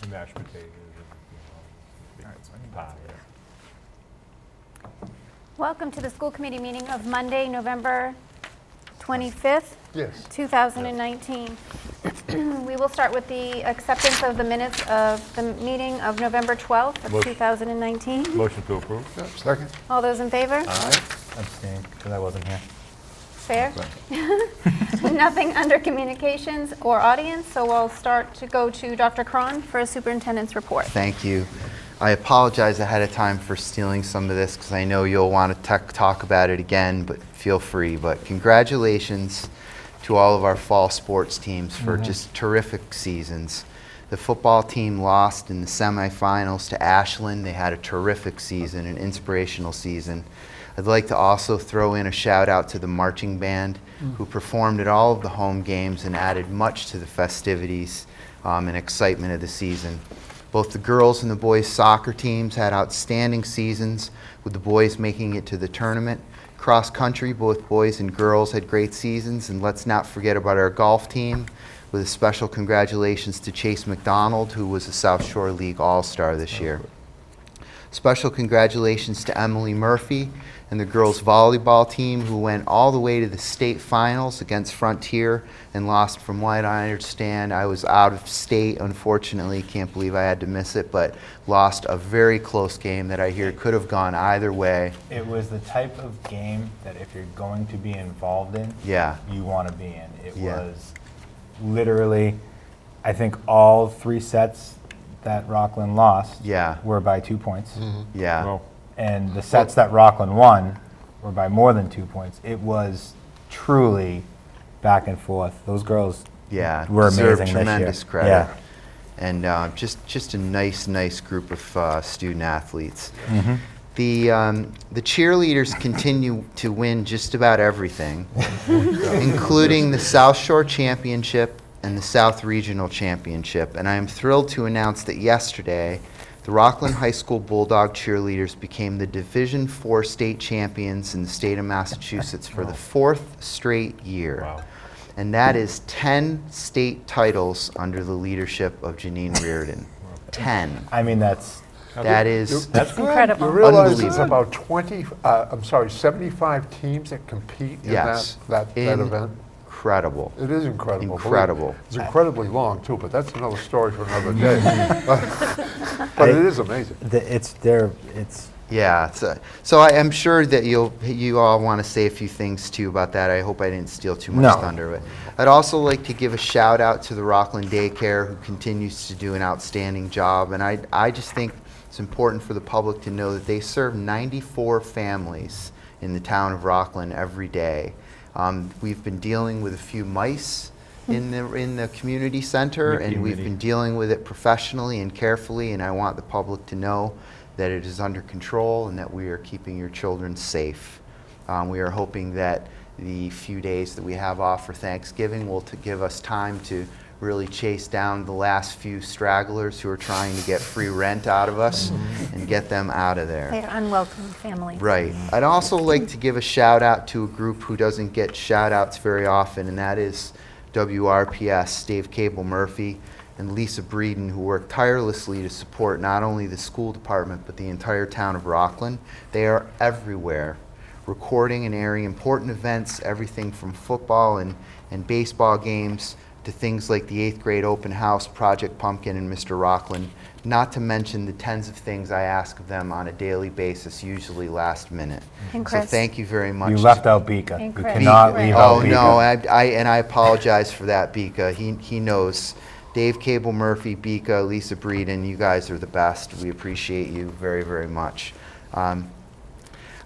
and mashed potatoes and, pie. Welcome to the school committee meeting of Monday, November 25th, Yes. 2019. We will start with the acceptance of the minutes of the meeting of November 12th of Motion. 2019. Motion to approve? Yep, second. All those in favor? Abstain, because I wasn't here. Fair? Nothing under communications or audience, so we'll start to go to Dr. Cron for a superintendent's report. Thank you. I apologize ahead of time for stealing some of this because I know you'll want to talk about it again, but feel free. But congratulations to all of our fall sports teams for just terrific seasons. The football team lost in the semifinals to Ashland. They had a terrific season, an inspirational season. I'd like to also throw in a shout out to the marching band who performed at all of the home games and added much to the festivities and excitement of the season. Both the girls and the boys soccer teams had outstanding seasons, with the boys making it to the tournament. Cross country, both boys and girls had great seasons, and let's not forget about our golf team, with a special congratulations to Chase McDonald, who was a South Shore League All-Star this year. Special congratulations to Emily Murphy and the girls volleyball team, who went all the way to the state finals against Frontier and lost. From what I understand, I was out of state, unfortunately, can't believe I had to miss it, but lost a very close game that I hear could have gone either way. It was the type of game that if you're going to be involved in, Yeah. you want to be in. It Yeah. was literally, I think all 3 sets that Rockland lost Yeah. were by 2 points. Yeah. Well, And the sets that Rockland won were by more than 2 points. It was truly back and forth. Those girls Yeah, were deserve amazing tremendous this year. credit. Yeah. And just a nice group of student athletes. The cheerleaders continue to win just about everything, including the South Shore Championship and the South Regional Championship. And I am thrilled to announce that yesterday, the Rockland High School Bulldog cheerleaders became the Division IV state champions in the state of Massachusetts for the 4th straight year. wow. And that is 10 state titles under the leadership of Janine Reardon. 10. I mean, that's That is, That's incredible. You realize it's Unbelievable. about 75 teams that compete in yes, that event? incredible. It is incredible. Incredible. It's incredibly long, too, but that's another story for another day. But it is amazing. it's Yeah, so I am sure that you all want to say a few things too about that. I hope I didn't steal too much No. thunder. But I'd also like to give a shout out to the Rockland Daycare, who continues to do an outstanding job. And I just think it's important for the public to know that they serve 94 families in the town of Rockland every day. We've been dealing with a few mice in the community center, and we've been dealing with it professionally and carefully, and I want the public to know that it is under control and that we are keeping your children safe. We are hoping that the few days that we have off for Thanksgiving will give us time to really chase down the last few stragglers who are trying to get free rent out of us and get them out of there. They are unwelcome families. Right. I'd also like to give a shout out to a group who doesn't get shout outs very often, and that is WRPS, Dave Cable Murphy and Lisa Breeden, who work tirelessly to support not only the school department but the entire town of Rockland. They are everywhere, recording and airing important events, everything from football and baseball games to things like the 8th grade open house, Project Pumpkin, and Mr. Rockland, not to mention the tens of things I ask of them on a daily basis, usually last minute. And So Chris. thank you very much. you left out Bika. And You Chris. cannot Right. leave out Oh, Bika. no, I apologize for that, Bika. He knows. Dave Cable Murphy, Bika, Lisa Breeden, you guys are the best. We appreciate you very, very much.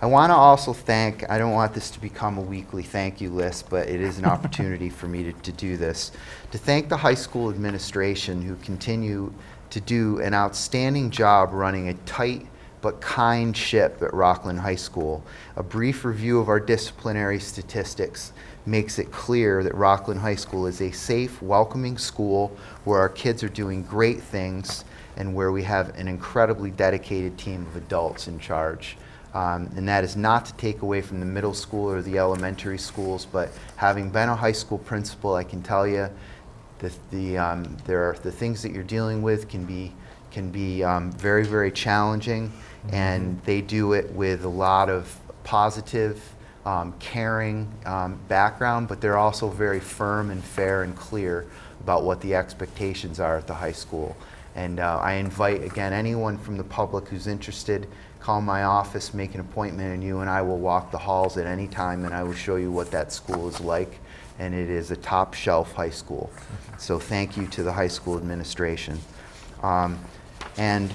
I want to also thank, I don't want this to become a weekly thank you list, but it is an opportunity for me to do this, to thank the high school administration, who continue to do an outstanding job running a tight but kind ship at Rockland High School. A brief review of our disciplinary statistics makes it clear that Rockland High School is a safe, welcoming school where our kids are doing great things and where we have an incredibly dedicated team of adults in charge. And that is not to take away from the middle school or the elementary schools, but having been a high school principal, I can tell you the things that you're dealing with can be very, very challenging, and they do it with a lot of positive, caring background, but they're also very firm and fair and clear about what the expectations are at the high school. And I invite, again, anyone from the public who's interested, call my office, make an appointment, and you and I will walk the halls at any time, and I will show you what that school is like. And it is a top shelf high school. So thank you to the high school administration. And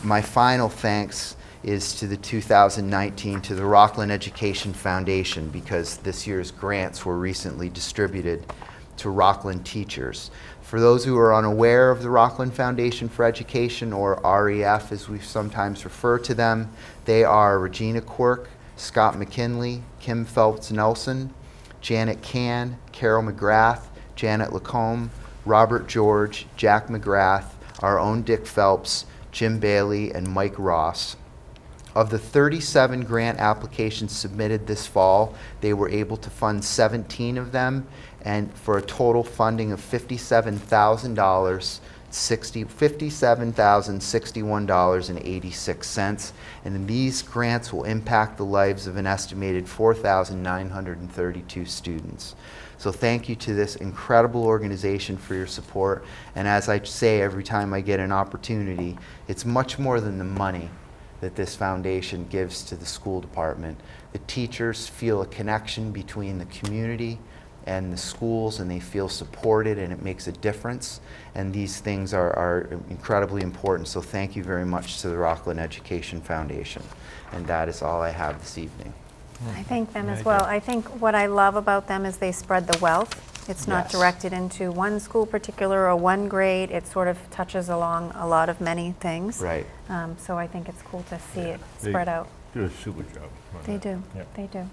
my final thanks is to the 2019 to the Rockland Education Foundation, because this year's grants were recently distributed to Rockland teachers. For those who are unaware of the Rockland Foundation for Education, or REF as we sometimes refer to them, they are Regina Quirk, Scott McKinley, Kim Phelps Nelson, Janet Can, Carol McGrath, Janet Lacombe, Robert George, Jack McGrath, our own Dick Phelps, Jim Bailey, and Mike Ross. Of the 37 grant applications submitted this fall, they were able to fund 17 of them, and for a total funding of $57,061.86. And these grants will impact the lives of an estimated 4,932 students. So thank you to this incredible organization for your support. And as I say every time I get an opportunity, it's much more than the money that this foundation gives to the school department. The teachers feel a connection between the community and the schools, and they feel supported, and it makes a difference. And these things are incredibly important. So thank you very much to the Rockland Education Foundation. And that is all I have this evening. I thank them as well. I think what I love about them is they spread the wealth. It's not Yes. directed into one school particular or one grade. It sort of touches along a lot of many things. Right. So I think it's cool to see it They spread out. Do a super job. on They that. do, Yeah. they do.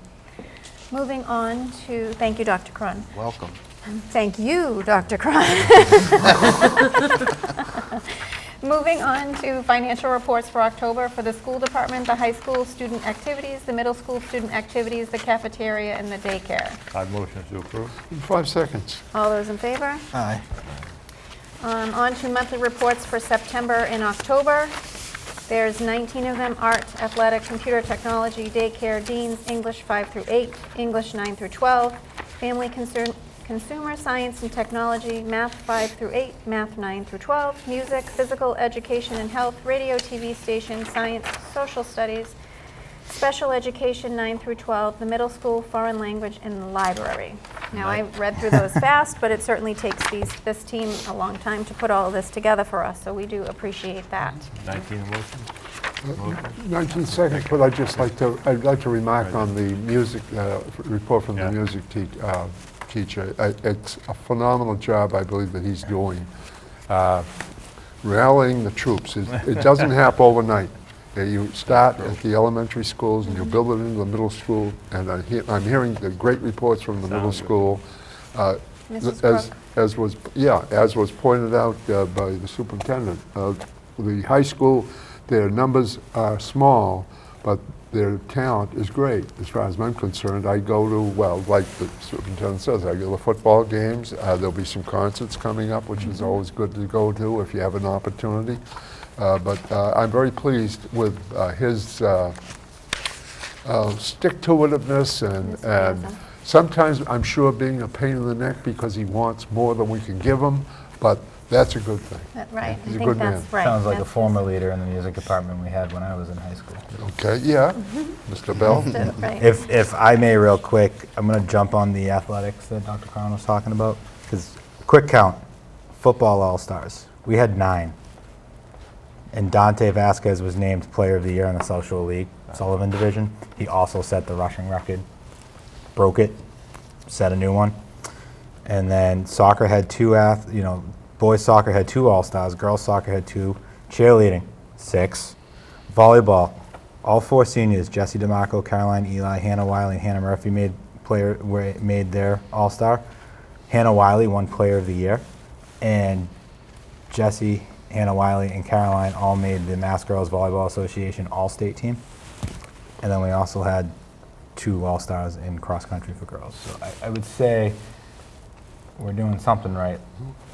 Moving on to, thank you, Dr. Cron. Welcome. Thank you, Dr. Cron. Moving on to financial reports for October for the school department, the high school student activities, the middle school student activities, the cafeteria, and the daycare. I motion to approve. In 5 seconds. All those in favor? Aye. On to monthly reports for September and October. There's 19 of them: art, athletic, computer technology, daycare, deans, English 5 through 8, English 9 through 12, family consumer science and technology, math 5 through 8, math 9 through 12, music, physical education and health, radio, TV station, science, social studies, special education 9 through 12, the middle school, foreign language, and the library. Now, I read through those fast, but it certainly takes this team a long time to put all of this together for us, so we do appreciate that. 19 motion. Motion. 19 seconds, but I'd like to remark on the music report from the Yeah. music teacher. It's a phenomenal job, I believe, that he's doing, rallying the troops. It doesn't happen overnight. You start at the elementary schools and you build it into the middle school, and I'm hearing the great reports from the middle Sounds good. school. Mrs. As was pointed out by the superintendent, the high school, their numbers are small, but their talent is great. As far as I'm concerned, I go to, well, like the superintendent says, I go to football games. There'll be some concerts coming up, which is always good to go to if you have an opportunity. But I'm very pleased with his stick-to-itiveness and Enthusiasm. sometimes I'm sure being a pain in the neck because he wants more than we can give him, but that's a good thing. Right, He's I a think good man. that's right. Sounds like a That's former leader in the music department we had when I was in high school. Okay, yeah, Mr. Bell? right. If I may real quick, I'm going to jump on the athletics that Dr. Crown was talking about. Because quick count, football all-stars. We had 9. And Dante Vasquez was named Player of the Year in the South Shore League, Sullivan Division. He also set the rushing record, broke it, set a new one. And then soccer had 2 boys soccer had 2 all-stars, girls soccer had 2, cheerleading 6, volleyball, all 4 seniors, Jesse DeMarco, Caroline Eli, Hannah Wiley, and Hannah Murphy made their all-star. Hannah Wiley won Player of the Year, and Jesse, Hannah Wiley, and Caroline all made the Mass Girls Volleyball Association All-State team. And then we also had 2 all-stars in cross-country for girls. So I would say We're doing something right.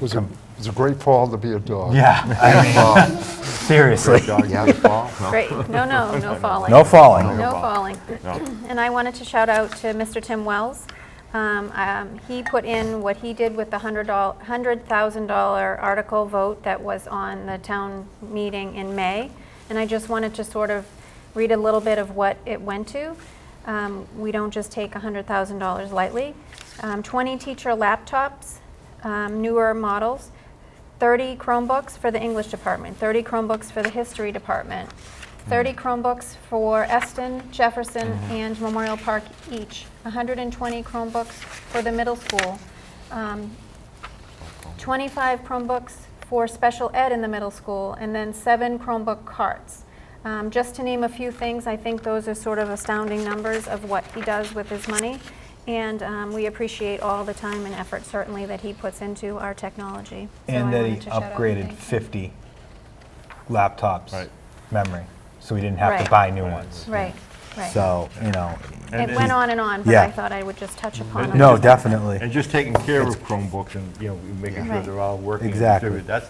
It was a great fall to be a dog. Yeah, I mean, seriously. Yeah, the fall. Great. No falling. No falling. No falling. No. And I wanted to shout out to Mr. Tim Wells. He put in what he did with the $100,000 article vote that was on the town meeting in May. And I just wanted to sort of read a little bit of what it went to. We don't just take $100,000 lightly. 20 teacher laptops, newer models, 30 Chromebooks for the English department, 30 Chromebooks for the history department, 30 Chromebooks for Eston, Jefferson, and Memorial Park each, 120 Chromebooks for the middle school, 25 Chromebooks for special ed in the middle school, and then 7 Chromebook carts. Just to name a few things, I think those are sort of astounding numbers of what he does with his money. And we appreciate all the time and effort, certainly, that he puts into our technology. So And I that he wanted to shout out and upgraded thank him. 50 laptops Right. memory, so we didn't have Right. to buy new Right. ones. Right, right. So, you know, It went on, but Yeah. I thought I would just touch upon it. no, definitely. And just taking care of Chromebooks and, making sure Right. they're all working. and Exactly. distributed,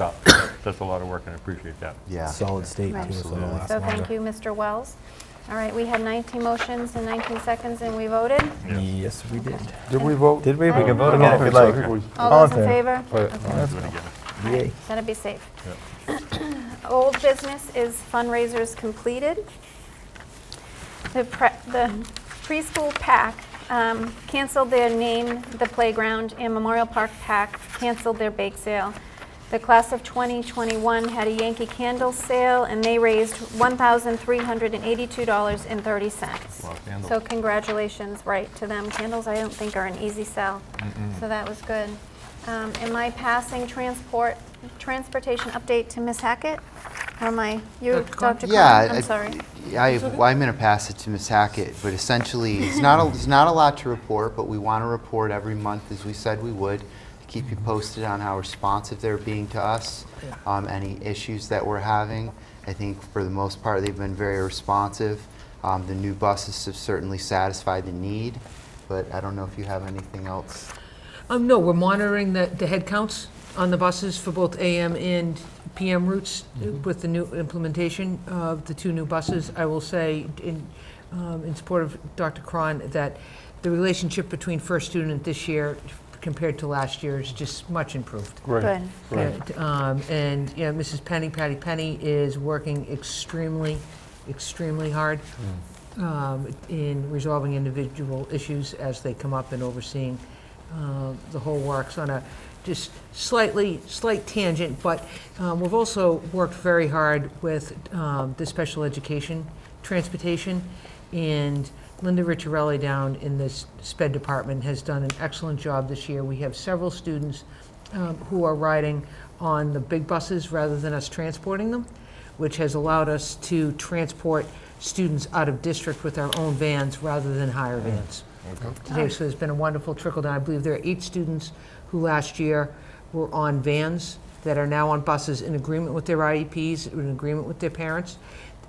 that's a lot of work, and I appreciate that. Yeah. Solid state Right. too, so it'll Absolutely. last So longer. thank you, Mr. Wells. All right, we had 19 motions in 19 seconds, and we voted. Yes, we did. Did we vote? Did we? We can vote I again don't if you'd think so. I like. think we- All All those in in favor? favor? but- Let's do it again. All right, Yay. gotta be safe. Old business is fundraisers completed. The preschool PAC canceled their Name the Playground, and Memorial Park PAC canceled their bake sale. The class of 2021 had a Yankee Candle sale, and they raised $1,382.30. Wow, candles. So congratulations, right, to them. Candles, I don't think, are an easy sell, so that was good. Am I passing transportation update to Ms. Hackett? Or am I, you, Dr. Yeah, Cron? I'm sorry. I'm going to pass it to Ms. Hackett, but essentially, it's not a lot to report, but we want to report every month, as we said we would, to keep you posted on how responsive they're being to us, any issues that we're having. I think for the most part, they've been very responsive. The new buses have certainly satisfied the need, but I don't know if you have anything else. No, we're monitoring the head counts on the buses for both AM and PM routes with the new implementation of the 2 new buses. I will say, in support of Dr. Cron, that the relationship between first student this year compared to last year is just much improved. Great. Good. Right. And Mrs. Patty Penny is working extremely hard in resolving individual issues as they come up and overseeing the whole works on a just slight tangent, but we've also worked very hard with the special education transportation, and Linda Ricciarelli down in this SPED department has done an excellent job this year. We have several students who are riding on the big buses rather than us transporting them, which has allowed us to transport students out of district with our own vans rather than hire vans. Today, so there's been a wonderful trickle down. I believe there are 8 students who last year were on vans that are now on buses in agreement with their IEPs, in agreement with their parents,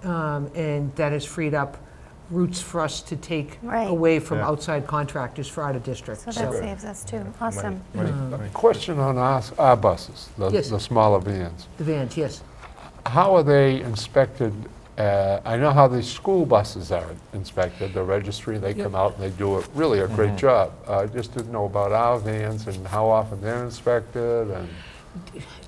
and that has freed up routes for us to take Right. away from Yeah. outside contractors for out of district. So that saves us too. Awesome. Question on our buses, Yes. the smaller vans. The vans, yes. How are they inspected? I know how the school buses are inspected, the registry, they come out and they do really a great job. I just didn't know about our vans and how often they're inspected and...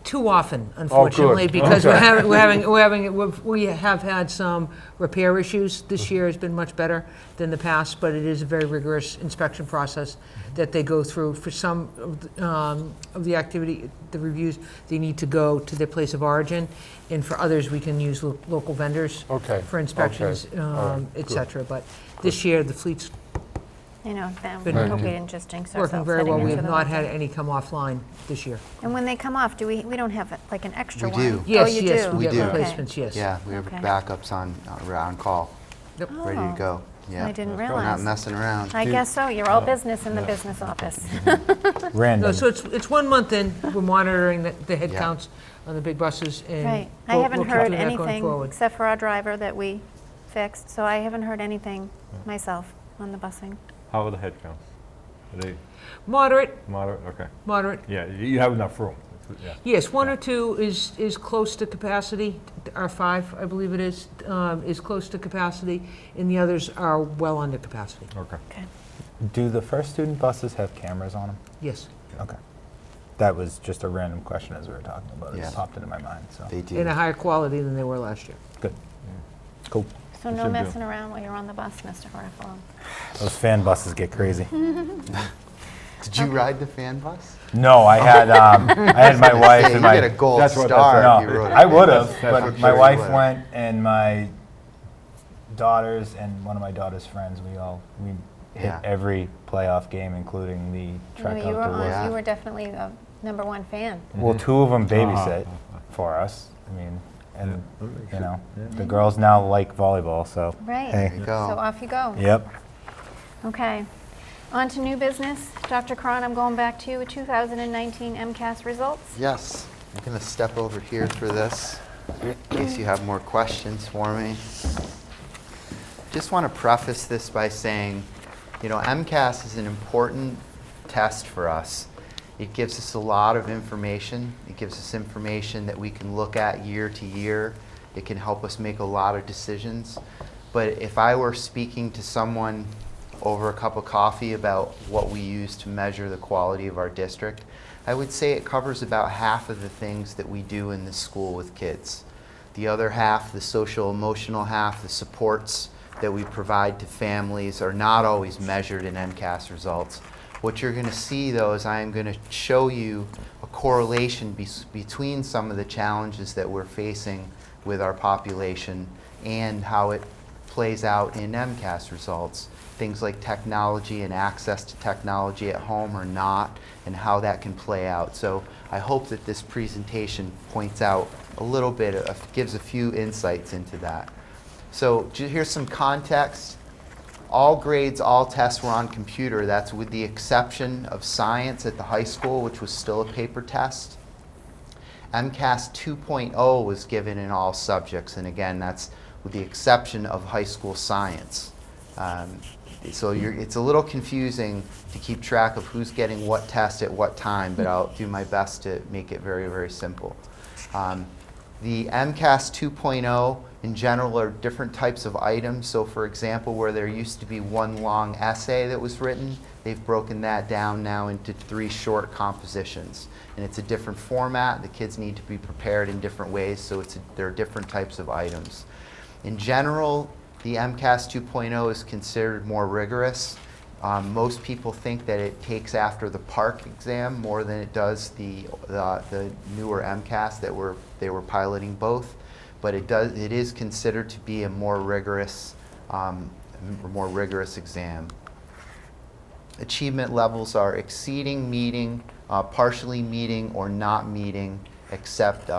Too often, unfortunately, good. because Okay. we have had some repair issues. This year has been much better than the past, but it is a very rigorous inspection process that they go through. For some of the activity, the reviews, they need to go to their place of origin, and for others, we can use local vendors Okay, for inspections, okay. All right, et good. cetera. But this year, the fleet's You know, then Been we working- didn't just jinx ourselves. working very heading well. We into have the not winter. had any come offline this year. And when they come off, we don't have like an extra We one? do. Oh, Yes, you yes, do? we We get do. replacements, yes. Yeah, we have Okay. backups on call, Yep. ready to Oh. go. Yeah. I didn't We're not realize. messing around. I guess so. You're all business in the business office. No, Random. so it's 1 month in, we're monitoring the head Yeah. counts on the big buses, and Right. I we'll haven't keep heard doing that going anything, forward. except for our driver that we fixed, so I haven't heard anything myself on the busing. How are the head counts? Are they Moderate, moderate? Okay. moderate. Yeah, you have enough room. Yeah. Yes, one or two is close to capacity. Our 5, I believe it is close to capacity, and the others are well under capacity. Okay. Do the first student buses have cameras on them? Yes, Okay. That was just a random question as we were talking about it. Yeah. It popped into my mind, so. They do. in a higher quality than they were last year. Good. Cool. So You no should do. messing around while you're on the bus, Mr. Garofalo. Those fan buses get crazy. Did you ride the fan bus? No, I had my wife Yeah, and you my. get a gold That's what- star that's- if you No, rode it. I would have, That's but for my sure you wife would've. went, and my daughters and one of my daughter's friends, we hit Yeah. every playoff game, including the trek You were out to Wood. Yeah. you were definitely a #1 fan. Well, 2 of them babysit Uh-huh. for us. I mean, and that makes you it- know, yeah. the girls now like volleyball, so. Right. Hey. There you go. So off you go. Yep. Okay. On to new business. Dr. Cron, I'm going back to you with 2019 MCAS results. Yes, I'm going to step over here for this in case you have more questions for me. Just want to preface this by saying, you know, MCAS is an important test for us. It gives us a lot of information. It gives us information that we can look at year to year. It can help us make a lot of decisions. But if I were speaking to someone over a cup of coffee about what we use to measure the quality of our district, I would say it covers about half of the things that we do in this school with kids. The other half, the social emotional half, the supports that we provide to families are not always measured in MCAS results. What you're going to see, though, is I am going to show you a correlation between some of the challenges that we're facing with our population and how it plays out in MCAS results. Things like technology and access to technology at home or not, and how that can play out. So I hope that this presentation points out a little bit, gives a few insights into that. So here's some context. All grades, all tests were on computer. That's with the exception of science at the high school, which was still a paper test. MCAS 2.0 was given in all subjects, and again, that's with the exception of high school science. So it's a little confusing to keep track of who's getting what test at what time, but I'll do my best to make it very, very simple. The MCAS 2.0 in general are different types of items. So for example, where there used to be one long essay that was written, they've broken that down now into 3 short compositions. And it's a different format. The kids need to be prepared in different ways, so there are different types of items. In general, the MCAS 2.0 is considered more rigorous. Most people think that it takes after the PARCC exam more than it does the newer MCAS that they were piloting both, but it is considered to be a more rigorous exam. Achievement levels are exceeding, meeting, partially meeting, or not meeting, except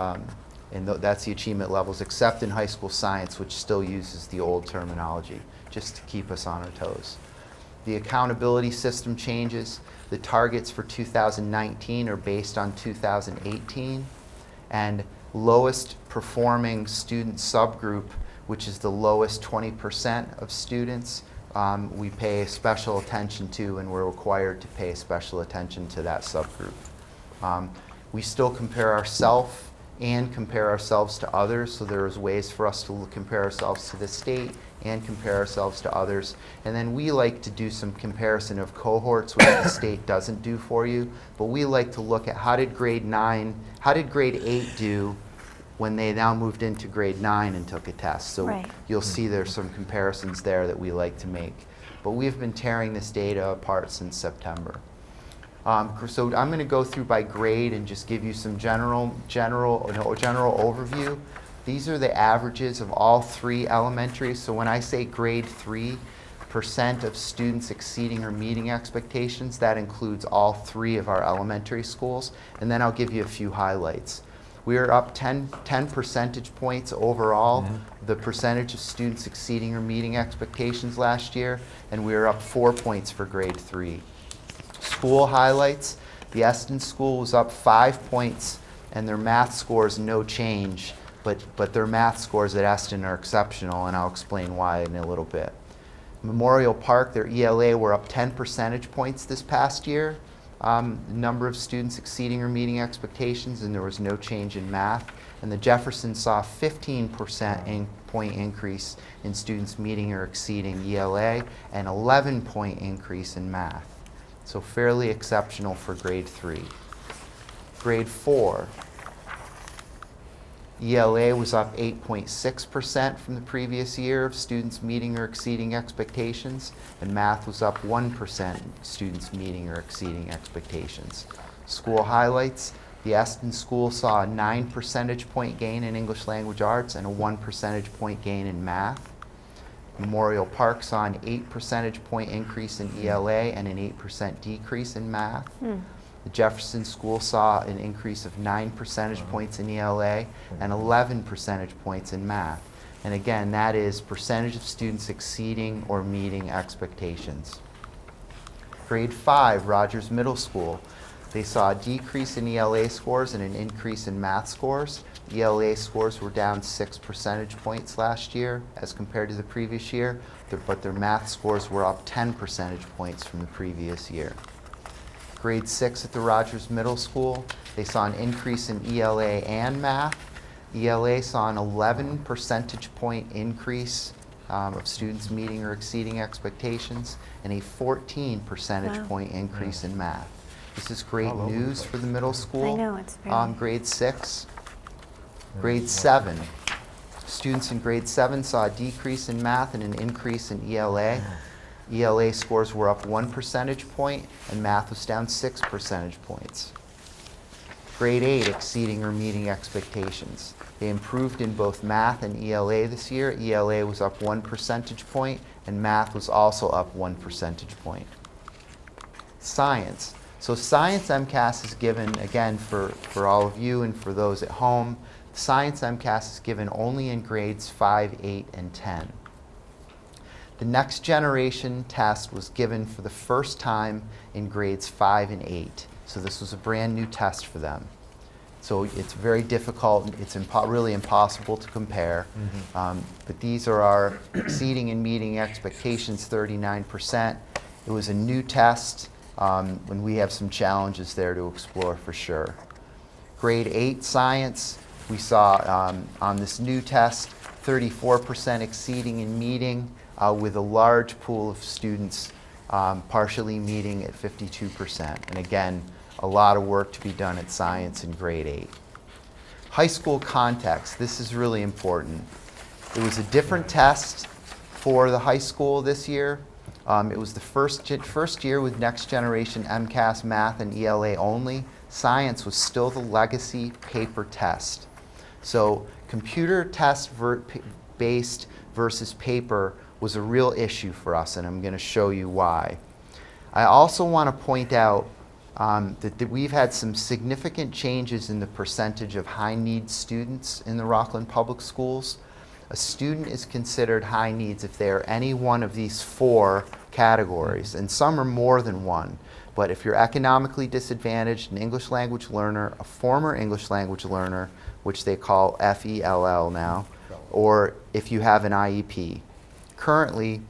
and that's the achievement levels, except in high school science, which still uses the old terminology, just to keep us on our toes. The accountability system changes. The targets for 2019 are based on 2018. And lowest performing student subgroup, which is the lowest 20% of students, we pay special attention to, and we're required to pay special attention to that subgroup. We still compare ourselves and compare ourselves to others, so there's ways for us to compare ourselves to the state and compare ourselves to others. And then we like to do some comparison of cohorts, which the state doesn't do for you, but we like to look at how did grade 8 do when they now moved into grade 9 and took a test. So Right. you'll see there's some comparisons there that we like to make. But we've been tearing this data apart since September. So I'm going to go through by grade and just give you some general overview. These are the averages of all 3 elementaries. So when I say grade 3% of students exceeding or meeting expectations, that includes all 3 of our elementary schools. And then I'll give you a few highlights. We are up 10 percentage points overall, the percentage of students exceeding or meeting expectations last year, and we are up 4 points for grade 3. School highlights, the Eston School was up 5 points, and their math scores no change, but their math scores at Eston are exceptional, and I'll explain why in a little bit. Memorial Park, their ELA were up 10 percentage points this past year. Number of students exceeding or meeting expectations, and there was no change in math. And the Jefferson saw a 15% point increase in students meeting or exceeding ELA and 11-point increase in math. So fairly exceptional for grade 3. Grade 4, ELA was up 8.6% from the previous year of students meeting or exceeding expectations, and math was up 1%, students meeting or exceeding expectations. School highlights, the Eston School saw a 9 percentage point gain in English Language Arts and a 1 percentage point gain in math. Memorial Park saw an 8 percentage point increase in ELA and an 8% decrease in math. The Jefferson School saw an increase of 9 percentage points in ELA and 11 percentage points in math. And again, that is percentage of students exceeding or meeting expectations. Grade 5, Rogers Middle School, they saw a decrease in ELA scores and an increase in math scores. ELA scores were down 6 percentage points last year as compared to the previous year, but their math scores were up 10 percentage points from the previous year. Grade 6 at the Rogers Middle School, they saw an increase in ELA and math. ELA saw an 11 percentage point increase of students meeting or exceeding expectations and a 14 percentage point increase in math. This is great news for the middle school. I know, it's very... Grade 6. Grade 7. Students in grade 7 saw a decrease in math and an increase in ELA. ELA scores were up 1 percentage point, and math was down 6 percentage points. Grade 8, exceeding or meeting expectations. They improved in both math and ELA this year. ELA was up 1 percentage point, and math was also up 1 percentage point. Science. So science MCAS is given, again, for all of you and for those at home, science MCAS is given only in grades 5, 8, and 10. The next generation test was given for the first time in grades 5 and 8. So this was a brand new test for them. So it's very difficult, it's really impossible to compare. But these are our exceeding and meeting expectations, 39%. It was a new test, and we have some challenges there to explore for sure. Grade 8 science, we saw on this new test, 34% exceeding and meeting, with a large pool of students partially meeting at 52%. And again, a lot of work to be done at science in grade 8. High school context, this is really important. It was a different test for the high school this year. It was the first year with next generation MCAS math and ELA only. Science was still the legacy paper test. So computer test based versus paper was a real issue for us, and I'm going to show you why. I also want to point out that we've had some significant changes in the percentage of high needs students in the Rockland Public Schools. A student is considered high needs if they are any one of these 4 categories, and some are more than one. But if you're economically disadvantaged, an English language learner, a former English language learner, which they call FELL now, or if you have an IEP. Currently,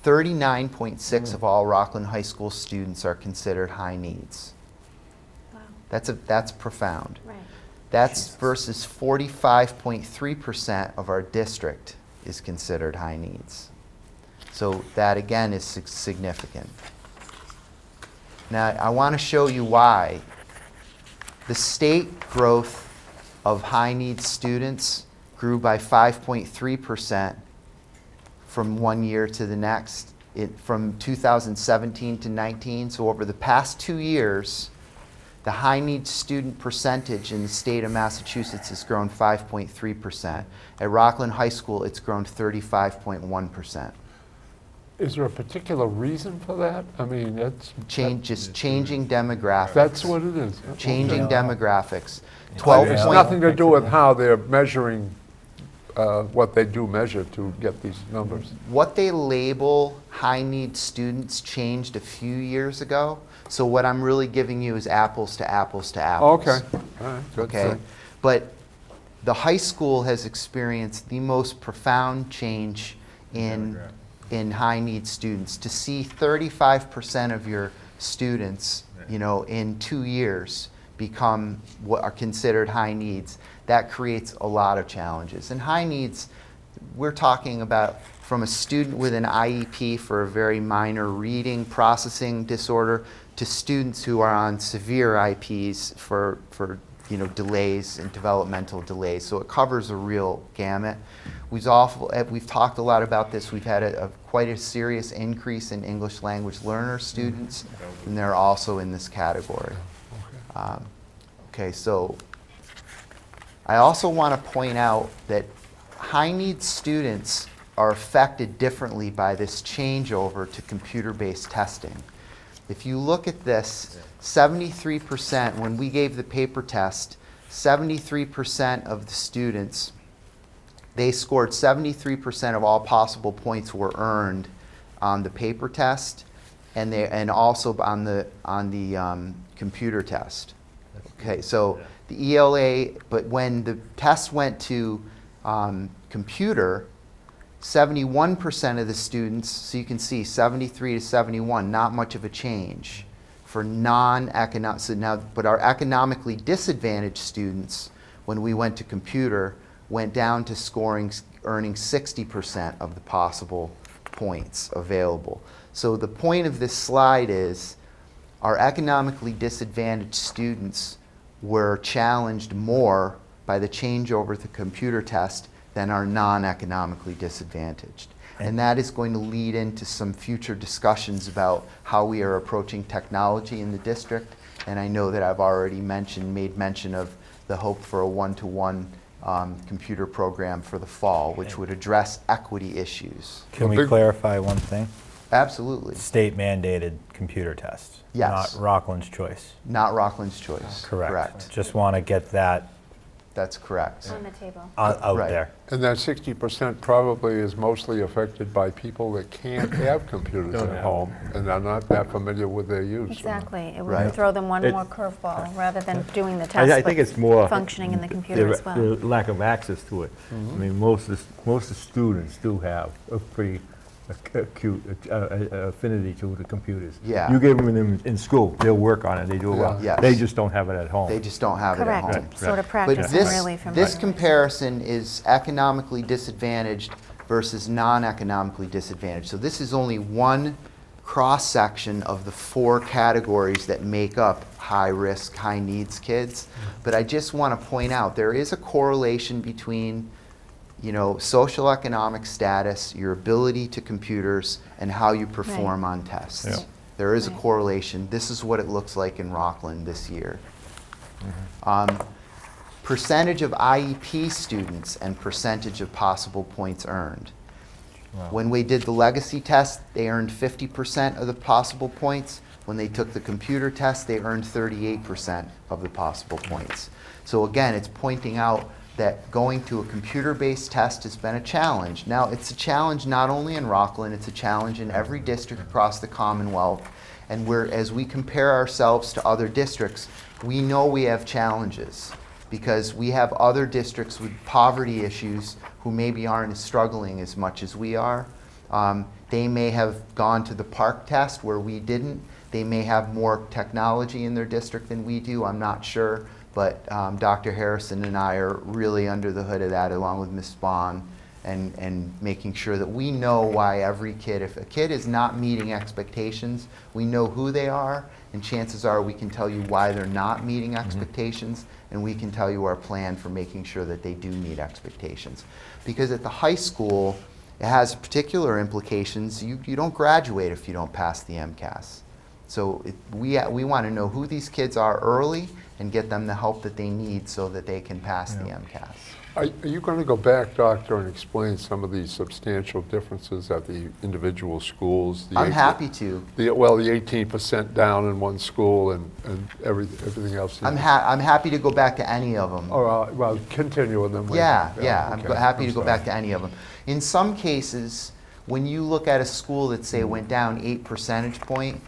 39.6% of all Rockland High School students are considered high needs. Wow. That's profound. Right. That's versus 45.3% of our district is considered high needs. So that again is significant. Now I want to show you why. The state growth of high needs students grew by 5.3% from one year to the next, from 2017 to 19. So over the past 2 years, the high needs student percentage in the state of Massachusetts has grown 5.3%. At Rockland High School, it's grown 35.1%. Is there a particular reason for that? I mean, Just changing demographics. that's what it is. Changing demographics. It's 12 nothing to do with how they're measuring what they do measure to get these numbers. What they label high need students changed a few years ago. So what I'm really giving you is apples to apples to apples. Okay. All right. Good. Okay. But the high school has experienced the most profound change in in high need students. To see 35% of your students, you know, in 2 years become what are considered high needs, that creates a lot of challenges. And high needs, we're talking about from a student with an IEP for a very minor reading processing disorder to students who are on severe IEPs for you know, delays and developmental delays. So it covers a real gamut. We've talked a lot about this. We've had quite a serious increase in English language learner students, and they're also in this category. Okay, so I also want to point out that high needs students are affected differently by this changeover to computer-based testing. If you look at this, 73%, when we gave the paper test, 73% of the students, they scored 73% of all possible points were earned on the paper test, and also on the computer test. Okay, so the ELA, but when the test went to computer, 71% of the students, so you can see 73 to 71, not much of a change for non-economic. So now, but our economically disadvantaged students, when we went to computer, went down to earning 60% of the possible points available. So the point of this slide is our economically disadvantaged students were challenged more by the changeover to computer test than are non-economically disadvantaged. And that is going to lead into some future discussions about how we are approaching technology in the district. And I know that I've already made mention of the hope for a one-to-one computer program for the fall, which would address equity issues. Can we clarify one thing? Absolutely. State mandated computer test. Yes. Not Rockland's choice. Not Rockland's choice. Correct. Just want to get that That's correct. On the table. out Right. there. And that 60% probably is mostly affected by people that can't have computers Don't at have home and are not that familiar with their use. Exactly. It Right. would throw them one It- more curveball rather than doing the test. I think but it's more functioning in the computer as well. the lack of access to it. I mean, most of the students do have a pretty acute affinity to the computers. Yeah. You give them in school, they'll work on it, they do it well. Yeah. They Yes. just don't have it at home. They just don't have it at home. Correct. Sort of But practice and really this familiar. comparison is economically disadvantaged versus non-economically disadvantaged. So this is only one cross-section of the 4 categories that make up high-risk, high-needs kids. But I just want to point out, there is a correlation between, you know, social economic status, your ability to computers, and how you perform on tests. Yeah. There is a Right. correlation. This is what it looks like in Rockland this year. Percentage of IEP students and percentage of possible points earned. When we did the legacy test, they earned 50% of the possible points. When they took the computer test, they earned 38% of the possible points. So again, it's pointing out that going to a computer-based test has been a challenge. Now, it's a challenge not only in Rockland, it's a challenge in every district across the Commonwealth. And as we compare ourselves to other districts, we know we have challenges because we have other districts with poverty issues who maybe aren't struggling as much as we are. They may have gone to the park test where we didn't. They may have more technology in their district than we do, I'm not sure. But Dr. Harrison and I are really under the hood of that, along with Ms. Spahn, and making sure that we know why every kid, if a kid is not meeting expectations, we know who they are, and chances are we can tell you why they're not meeting expectations, and we can tell you our plan for making sure that they do meet expectations. Because at the high school, it has particular implications. You don't graduate if you don't pass the MCAS. So we want to know who these kids are early and get them the help that they need so that they can pass the MCAS. Are you going to go back, Doctor, and explain some of these substantial differences at the individual schools? I'm happy to. The 18% down in one school and everything else? I'm happy to go back to any of them. Well, continue with them. Yeah, I'm okay. happy to go sorry. back to any of them. In some cases, when you look at a school that, say, went down 8 percentage point,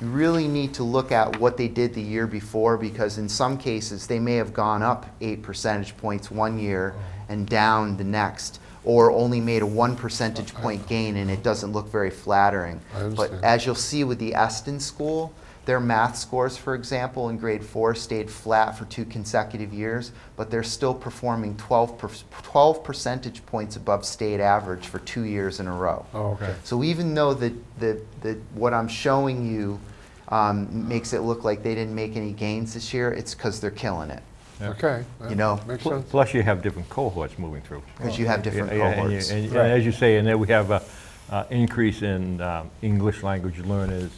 you really need to look at what they did the year before, because in some cases they may have gone up 8 percentage points one year and down the next. or only made a 1 percentage point gain, and it doesn't look very flattering. I But understand. as you'll see with the Eston School, their math scores, for example, in grade 4 stayed flat for 2 consecutive years, but they're still performing 12 percentage points above state average for 2 years in a row. Oh, okay. So even though what I'm showing you makes it look like they didn't make any gains this year, it's because they're killing it, Okay. You know, Makes sense. Plus you have different cohorts moving through. because you have different Yeah, and you- cohorts. and as you say, and then we have a increase in English language learners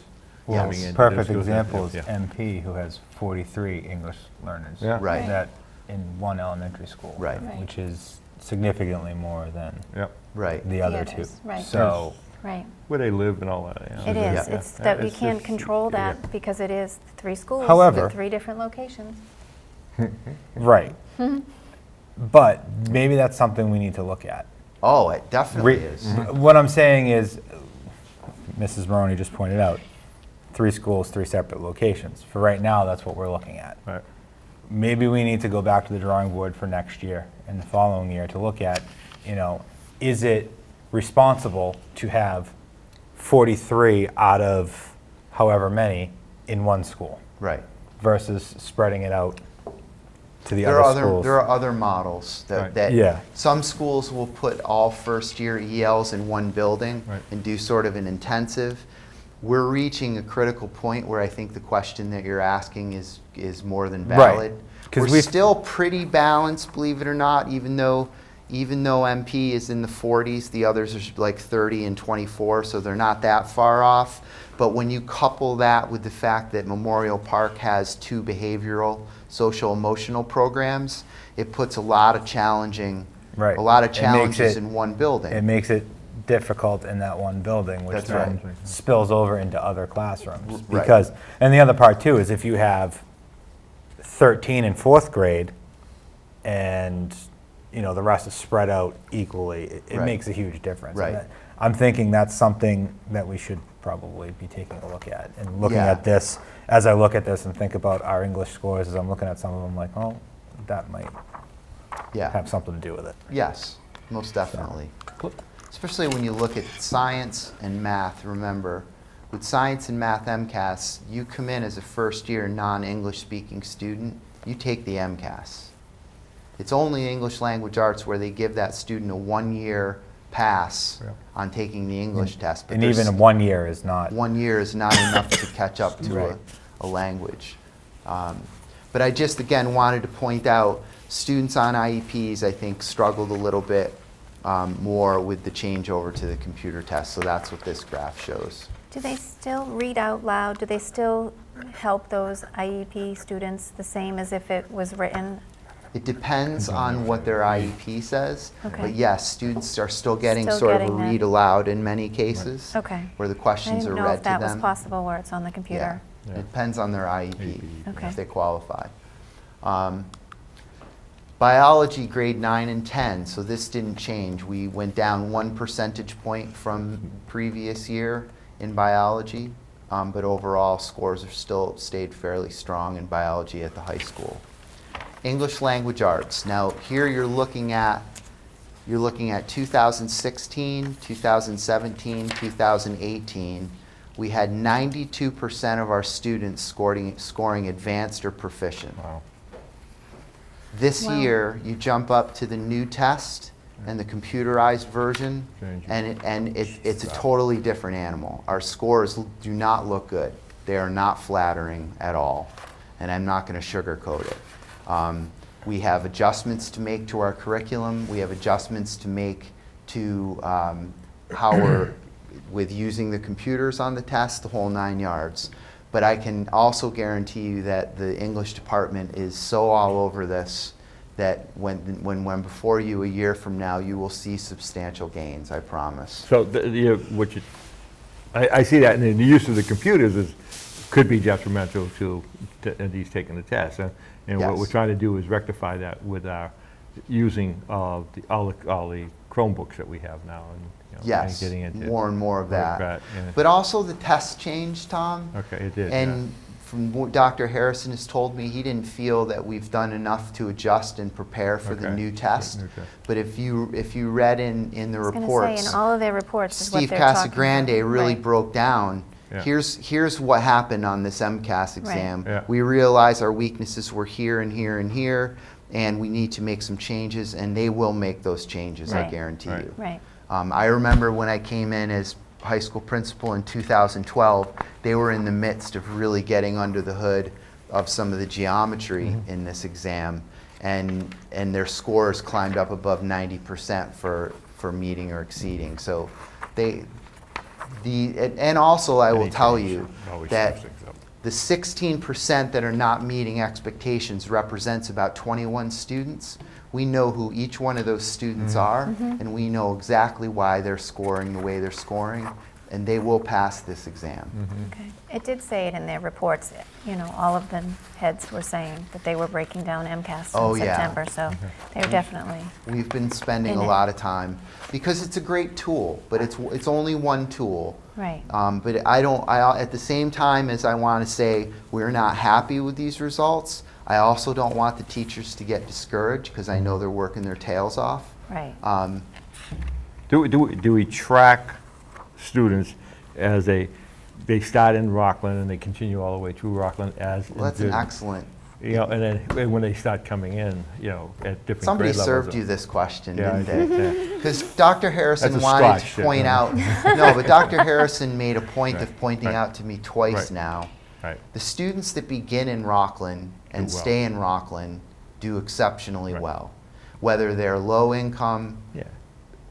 Yes. coming in. Perfect Those- example is yeah. MP, who has 43 English learners. Yeah. Right. That in one elementary school. Right. Right. Which is significantly more than Yep, Right. the other two. others, right. So, Right. where they live and all that. Yeah. It is. Yeah. It's that we It's can't just- control yeah. that because it is 3 schools However- with 3 different locations. right. But maybe that's something we need to look at. Oh, it definitely Re- is. What I'm saying is, Mrs. Maroney just pointed out, 3 schools, 3 separate locations. For right now, that's what we're looking at. Right. Maybe we need to go back to the drawing board for next year and the following year to look at, is it responsible to have 43 out of however many in one school Right. versus spreading it out to the There other are schools? there are other models Right. that Yeah. some schools will put all first-year ELs in one building Right. and do sort of an intensive. We're reaching a critical point where I think the question that you're asking is more than Right. valid. 'Cause We're we've- still pretty balanced, believe it or not, even though MP is in the 40s, the others are like 30 and 24, so they're not that far off. But when you couple that with the fact that Memorial Park has 2 behavioral, social, emotional programs, it puts a lot of Right. a lot of It makes challenges it- in one building. It makes it difficult in that one building, which That's then right. spills over into other classrooms. Right. Because, and the other part too is if you have 13 in 4th grade and, the rest is spread out equally, it Right. makes a huge difference. Right. And I'm thinking that's something that we should probably be taking a look at. And looking Yeah. at this, as I look at this and think about our English scores, as I'm looking at some of them, like, oh, that might Yeah. have something to do with it. Yes, most definitely. Especially when you look at science and math, remember, with science and math MCAS, you come in as a first-year non-English speaking student, you take the MCAS. It's only English language arts where they give that student a 1-year pass Yeah. on taking the English test. But And there's- even 1 year is not. 1 year is not enough to catch up to Right. a language. But I just, again, wanted to point out, students on IEPs, I think, struggled a little bit more with the changeover to the computer test, so that's what this graph shows. Do they still read out loud? Do they still help those IEP students the same as if it was written? It depends on what their IEP says, Okay. but yes, students are still getting Still sort of a getting that. read aloud in many cases, Okay. where the I questions are didn't know read if to that was them. possible where it's on the computer. Yeah, it depends on their IEP, Okay. if they qualify. Biology, grade 9 and 10, so this didn't change. We went down 1 percentage point from previous year in biology, but overall scores have still stayed fairly strong in biology at the high school. English language arts. Now here you're looking at 2016, 2017, 2018. We had 92% of our students scoring advanced or proficient. Wow. This Wow. year, you jump up to the new test and the computerized version, Change. and it's a totally different animal. Our scores do not look good. They are not flattering at all, and I'm not going to sugarcoat it. We have adjustments to make to our curriculum. We have adjustments to make to how we're with using the computers on the test, the whole 9 yards. But I can also guarantee you that the English department is so all over this that when before you a year from now, you will see substantial gains, I promise. So, I see that, and the use of the computers could be detrimental to these taking the test. And what Yes. we're trying to do is rectify that with our using all the Chromebooks that we have now, and Yes, and getting into more and more of like that. yeah. But also the test changed, Tom. Okay, it did. And from what Dr. Harrison has told me, he didn't feel that we've done enough to adjust and prepare for the Okay. new test. New test. But if you read in the I was going reports, to say, in all of their reports is what Steve they're talking Casagrande about. really Right. broke down, Yeah. here's what happened on this MCAS exam. Yeah. We realized our weaknesses were here and here and here, and we need to make some changes, and they will make those changes, I Right. guarantee Right. you. Right. I remember when I came in as high school principal in 2012, they were in the midst of really getting under the hood of some of the geometry in this exam, and their scores climbed up above 90% for meeting or exceeding. So and also I will Any tell change you always that steps things up. the 16% that are not meeting expectations represents about 21 students. We know who each one of those students are, and we know exactly why they're scoring the way they're scoring, and they will pass this exam. Okay. It did say it in their reports, you know, all of the heads were saying that they were breaking down MCAS Oh, in yeah. September, so they're definitely, We've been spending In a it. lot of time, because it's a great tool, but it's only one tool. right. But at the same time as I want to say we're not happy with these results, I also don't want the teachers to get discouraged, because I know they're working their tails off. Right. Do we track students as they start in Rockland and they continue all the way through Rockland as? Well, that's an excellent. You know, and then when they start coming in, you know, at different Somebody grade levels. served you this question, Yeah, I didn't they? did, yeah. Because Dr. Harrison That's a wanted stretch, to point yeah. out, no, but Dr. Harrison made a point of Right, pointing right. out to me twice Right. now. Right. The students that begin in Rockland and Do well. stay in Rockland do exceptionally Right. well. Whether they're low income, Yeah.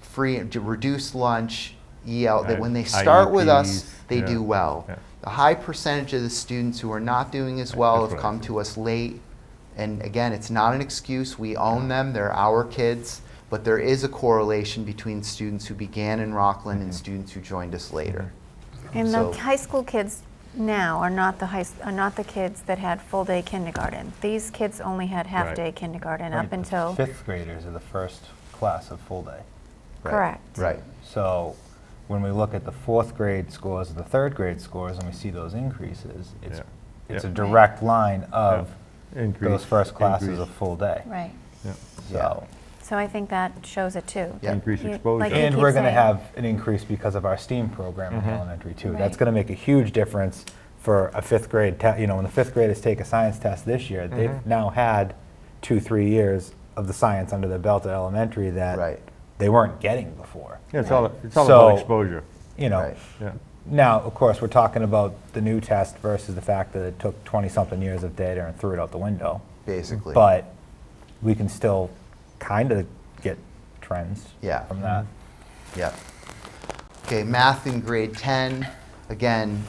free, reduced lunch, EL, that Right. when they start with us, IEPs, they yeah, do well. yeah. The high percentage of the students who are not doing as well That's have what I come think. to us late. And again, it's not an excuse. We own them. They're our kids. But there is a correlation between students who began in Rockland and students who joined us later. And So- the high school kids now are not the kids that had full-day kindergarten. These kids only had half-day kindergarten up until, Fifth graders are the first class of full day. Right. correct. Right. So when we look at the fourth grade scores and the third grade scores and we see those increases, it's Yeah. a Yeah. direct line of Increase, those first classes increase. of full day. Right. Yeah. So, So I think that shows it too. Yeah. Increase You- exposure. like you and keep we're going to saying. have an increase because of our STEAM program in elementary too. That's Right. going to make a huge difference for a fifth grade test. You know, when the fifth graders take a science test this year, they've now had 2-3 years of the science under their belt at elementary that Right. they weren't getting before. Yeah, it's all So- about exposure. You know, Right. Yeah. now, of course, we're talking about the new test versus the fact that it took 20-something years of data and threw it out the window. Basically. But we can still kind of get trends Yeah. from that. Yeah. Okay, math in grade 10, again,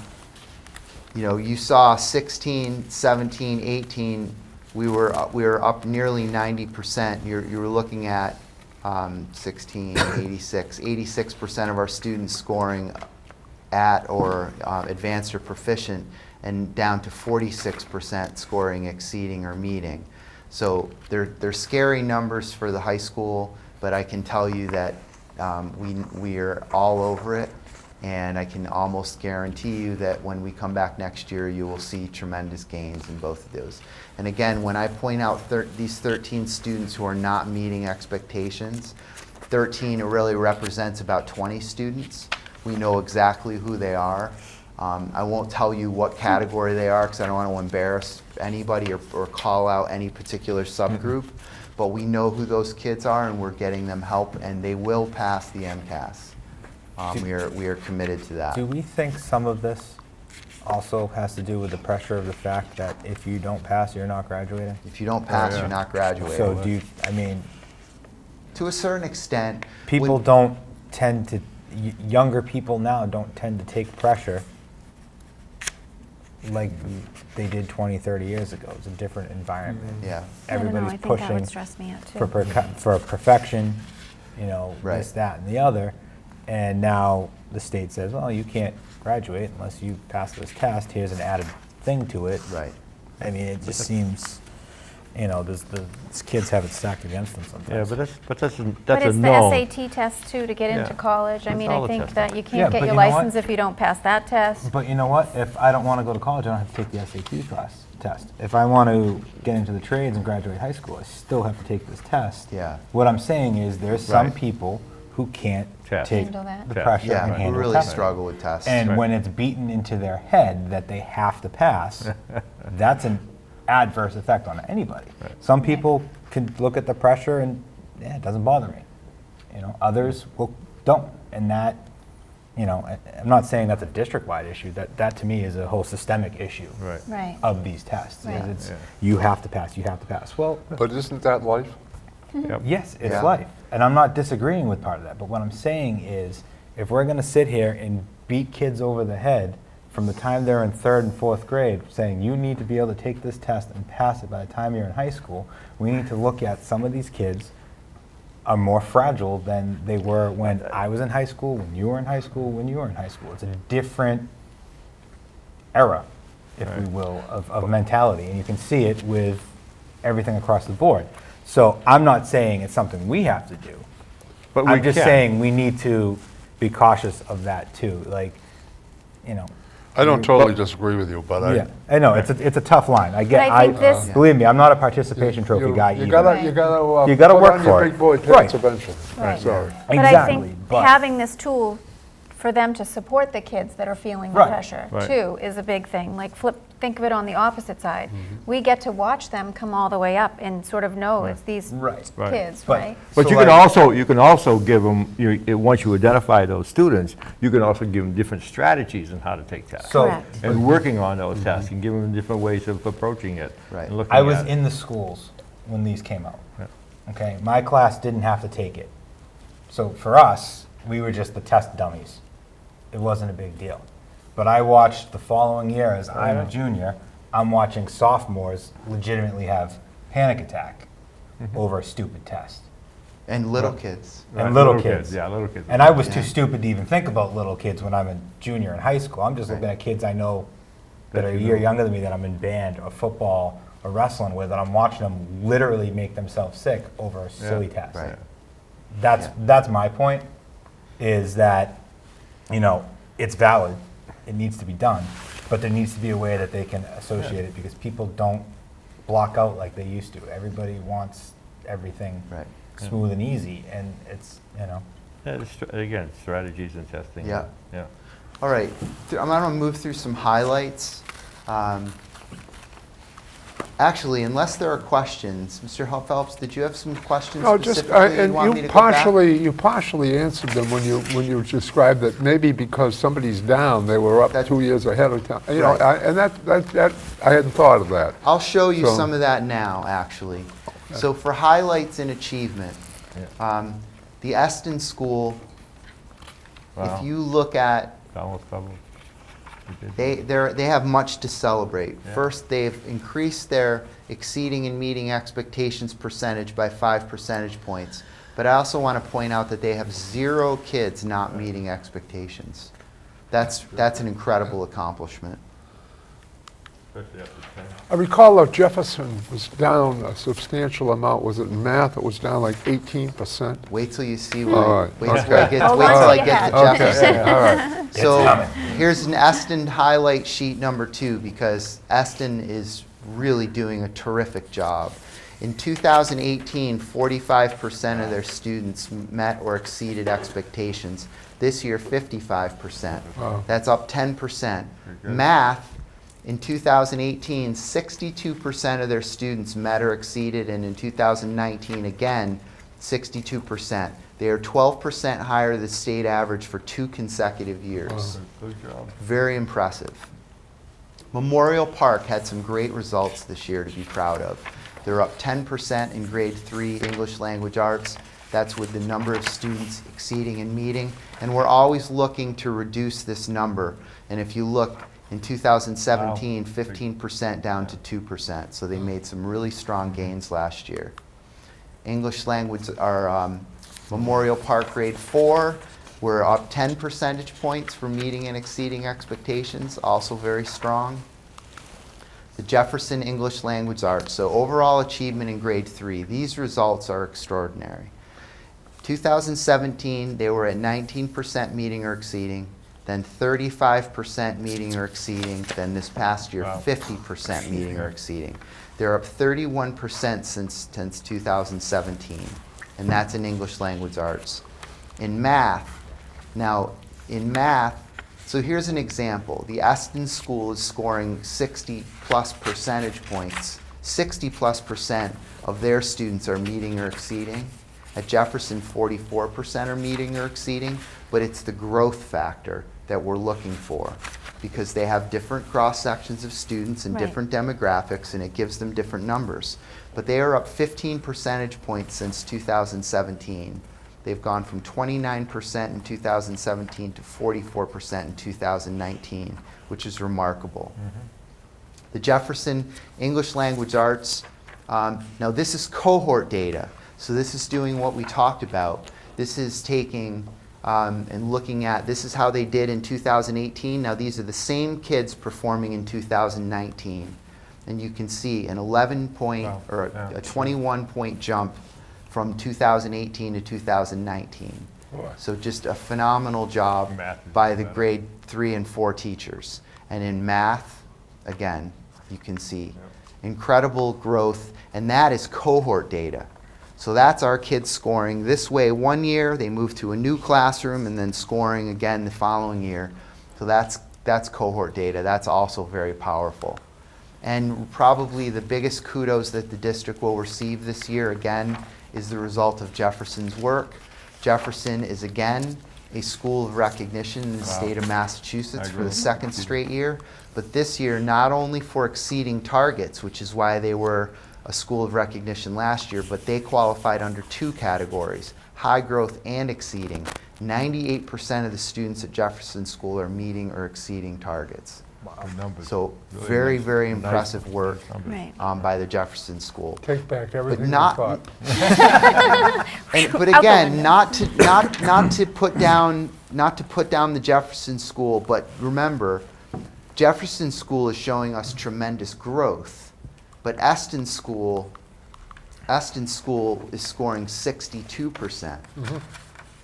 you know, you saw 16, 17, 18, we were up nearly 90%. You were looking at 16, 86% of our students scoring at or advanced or proficient, and down to 46% scoring exceeding or meeting. So they're scary numbers for the high school, but I can tell you that we are all over it, and I can almost guarantee you that when we come back next year, you will see tremendous gains in both of those. And again, when I point out these 13 students who are not meeting expectations, 13 really represents about 20 students. We know exactly who they are. I won't tell you what category they are because I don't want to embarrass anybody or call out any particular subgroup, but we know who those kids are and we're getting them help, and they will pass the MCAS. We are committed to that. Do we think some of this also has to do with the pressure of the fact that if you don't pass, you're not graduating? If you don't pass, yeah. you're not graduating. So do you, I mean, To a certain extent, people don't tend to, younger people now don't tend to take pressure like they did 20, 30 years ago. It's a different environment. Yeah. I don't know, Everybody's I think that pushing would stress me out too. for perfection, you know, Right. this, that, and the other. And now the state says, well, you can't graduate unless you pass this test. Here's an added thing to it. Right. I mean, it just seems you know, these kids have it stacked against them sometimes. Yeah, but that's But a it's known. the SAT test too to get into Yeah. college. I It's mean, all I the think testing. that you Yeah, can't get but your you know what? license if you don't pass that test. But you know what? If I don't want to go to college, I don't have to take the SAT test. If I want to get into the trades and graduate high school, I still have to take this test. Yeah. What I'm saying is there's some Right. people who can't Test. take Handle that. the Test. pressure Yeah, and who handle really testing. struggle with tests. And Right. when it's beaten into their head that they have to pass, that's an adverse effect on anybody. Some people can look at the pressure and it doesn't bother me. You know, others don't, and that, you know, I'm not saying that's a district-wide issue. That to me is a whole systemic issue Right. Right. of these tests. Right. It's Yeah. you have to pass. You have to pass. Well, But isn't that life? Yep. yes, it's Yeah. life. And I'm not disagreeing with part of that. But what I'm saying is if we're going to sit here and beat kids over the head from the time they're in 3rd and 4th grade, saying you need to be able to take this test and pass it by the time you're in high school, we need to look at some of these kids are more fragile than they were when I was in high school, when you were in high school, when you were in high school. It's a different era, if we Right. will, of mentality. And you can see it with everything across the board. So I'm not saying it's something we have to do. But we I'm just can. saying we need to be cautious of that too. Like, you know. I don't totally disagree with you, but Yeah, I know it's a tough line. I get. But I think this- believe me, I'm not a participation trophy guy you either. gotta, Right. you gotta, You gotta put work on your for it. big boy Right. pants eventually. Right. Sorry. But I Exactly, think but- having this tool for them to support the kids that are feeling the Right. pressure Right. too is a big thing. Like think of it on the opposite side. We get to watch them come all the way up and sort of know it's these Right. Right. kids, But- right? But So you can also give them, once you identify those students, you can also give them different strategies on how to take tests. So Correct. And working on those tests and giving them different ways of approaching it. Right. and looking I was at it. in the schools when these came out. Yeah. Okay, my class didn't have to take it. So for us, we were just the test dummies. It wasn't a big deal. But I watched the following year, as I'm a junior, I'm watching sophomores legitimately have panic attack over a stupid test. And little kids. Right, And little kids. Yeah, little kids. And I was Yeah. too stupid to even think about little kids when I'm a junior in high school. I'm just looking Right. at kids I know that That are a you year know. younger than me that I'm in band or football or wrestling with, and I'm watching them literally make themselves sick over a silly test. Right. That's my point, is that, you know, it's valid, it needs to be done, but there needs to be a way that they can associate it, because people don't block out like they used to. Everybody wants everything Right. smooth and easy, and it's, you know. Yeah, again, strategies and testing. Yeah. Yeah. All right, I'm going to move through some highlights. Actually, unless there are questions, Mr. Phelps, did you have some questions No, just, specifically and want me you to go back? partially answered them when you described that maybe because somebody's down, they were up That- 2 years ahead of time. You know, Right. and that, I hadn't thought of that. I'll show you So- some of that now, actually. So for highlights in achievement, the Eston School, Wow. if you look at, Almost double. We did. they have much to celebrate. Yeah. First, they've increased their exceeding and meeting expectations percentage by 5 percentage points. But I also want to point out that they have 0 kids not meeting expectations. That's an incredible accomplishment. Especially after 10. I recall that Jefferson was down a substantial amount. Was it in math? It was down like 18%. Wait till you see All right, wait till okay. I get, Hold wait on till till I you get have to it. Jefferson. All right. So coming. here's an Eston highlight sheet number 2, because Eston is really doing a terrific job. In 2018, 45% of their students met or exceeded expectations. This year, 55%. Wow. That's up 10%. good. Math, in 2018, 62% of their students met or exceeded, and in 2019, again, 62%. They are 12% higher than the state average for 2 consecutive years. Good job. Very impressive. Memorial Park had some great results this year to be proud of. They're up 10% in grade 3 English language arts. That's with the number of students exceeding and meeting. And we're always looking to reduce this number. And if you look, in 2017, Wow. 15% down to 2%. So they made some really strong gains last year. English language, our Memorial Park grade 4, we're up 10 percentage points for meeting and exceeding expectations, also very strong. The Jefferson English Language Arts. So overall achievement in grade 3. These results are extraordinary. 2017, they were at 19% meeting or exceeding, then 35% meeting or exceeding, then this past year, Wow. 50% meeting or exceeding. They're up 31% since 2017, and that's in English Language Arts. In math, so here's an example. The Eston School is scoring 60+ percentage points. 60+ % of their students are meeting or exceeding. At Jefferson, 44% are meeting or exceeding, but it's the growth factor that we're looking for because they have different cross sections of students and Right. different demographics, and it gives them different numbers. But they are up 15 percentage points since 2017. They've gone from 29% in 2017 to 44% in 2019, which is remarkable. The Jefferson English Language Arts, now this is cohort data. So this is doing what we talked about. This is taking and looking at, this is how they did in 2018. Now these are the same kids performing in 2019. And you can see an 11 point Wow. or Yeah. a 21 point jump from 2018 to 2019. Boy. So just a phenomenal job Math is by the better. grade 3 and 4 teachers. And in math, again, you can see incredible growth, and that is cohort data. So that's our kids scoring this way one year, they move to a new classroom, and then scoring again the following year. So that's cohort data. That's also very powerful. And probably the biggest kudos that the district will receive this year, again, is the result of Jefferson's work. Jefferson is again a school of recognition in the Wow. state of Massachusetts I for the agree. second straight year, but this year not only for exceeding targets, which is why they were a school of recognition last year, but they qualified under 2 categories, high growth and exceeding. 98% of the students at Jefferson School are meeting or exceeding targets. The numbers. So Really very, nice- very nice- impressive work nice numbers. Right. by the Jefferson School. Take back everything we not- thought. But Out the again, window. not to put down the Jefferson School, but remember, Jefferson School is showing us tremendous growth, but Eston School is scoring 62%.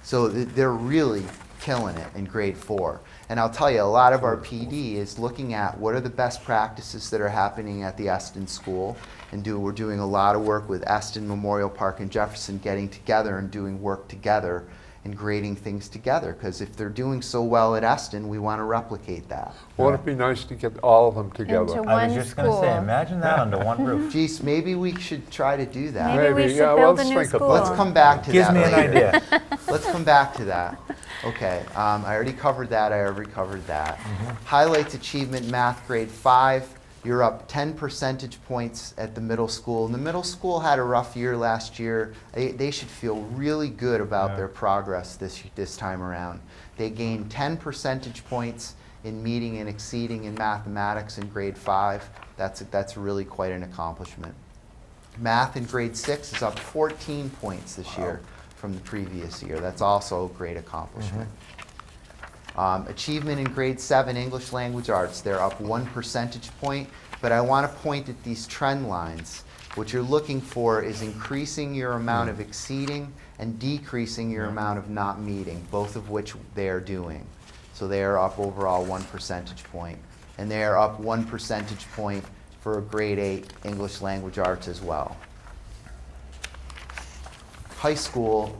So they're really killing it in grade 4. And I'll tell you, a lot of our PD is looking at what are the best practices that are happening at the Eston School. And we're doing a lot of work with Eston Memorial Park and Jefferson getting together and doing work together and grading things together. Because if they're doing so well at Eston, we want to replicate that. Wouldn't it be nice to get all of them together? Into I was one just going to say, school. imagine that under one roof. Geez, maybe we should try to do that. Maybe we Maybe, should yeah, build let's a new think about school. it. Let's come back to Gives that me an later. idea. Let's come back to that. Okay, I already covered that. Highlights achievement math grade 5. You're up 10 percentage points at the middle school. And the middle school had a rough year last year. They should feel really good about Yeah. their progress this time around. They gained 10 percentage points in meeting and exceeding in mathematics in grade 5. That's really quite an accomplishment. Math in grade 6 is up 14 points this year from the previous year. That's also a great accomplishment. Achievement in grade 7, English Language Arts, they're up 1 percentage point, but I want to point at these trend lines. What you're looking for is increasing your amount of exceeding and decreasing your amount of not meeting, both of which they are doing. So they are up overall 1 percentage point. And they are up 1 percentage point for a grade 8 English Language Arts as well. High school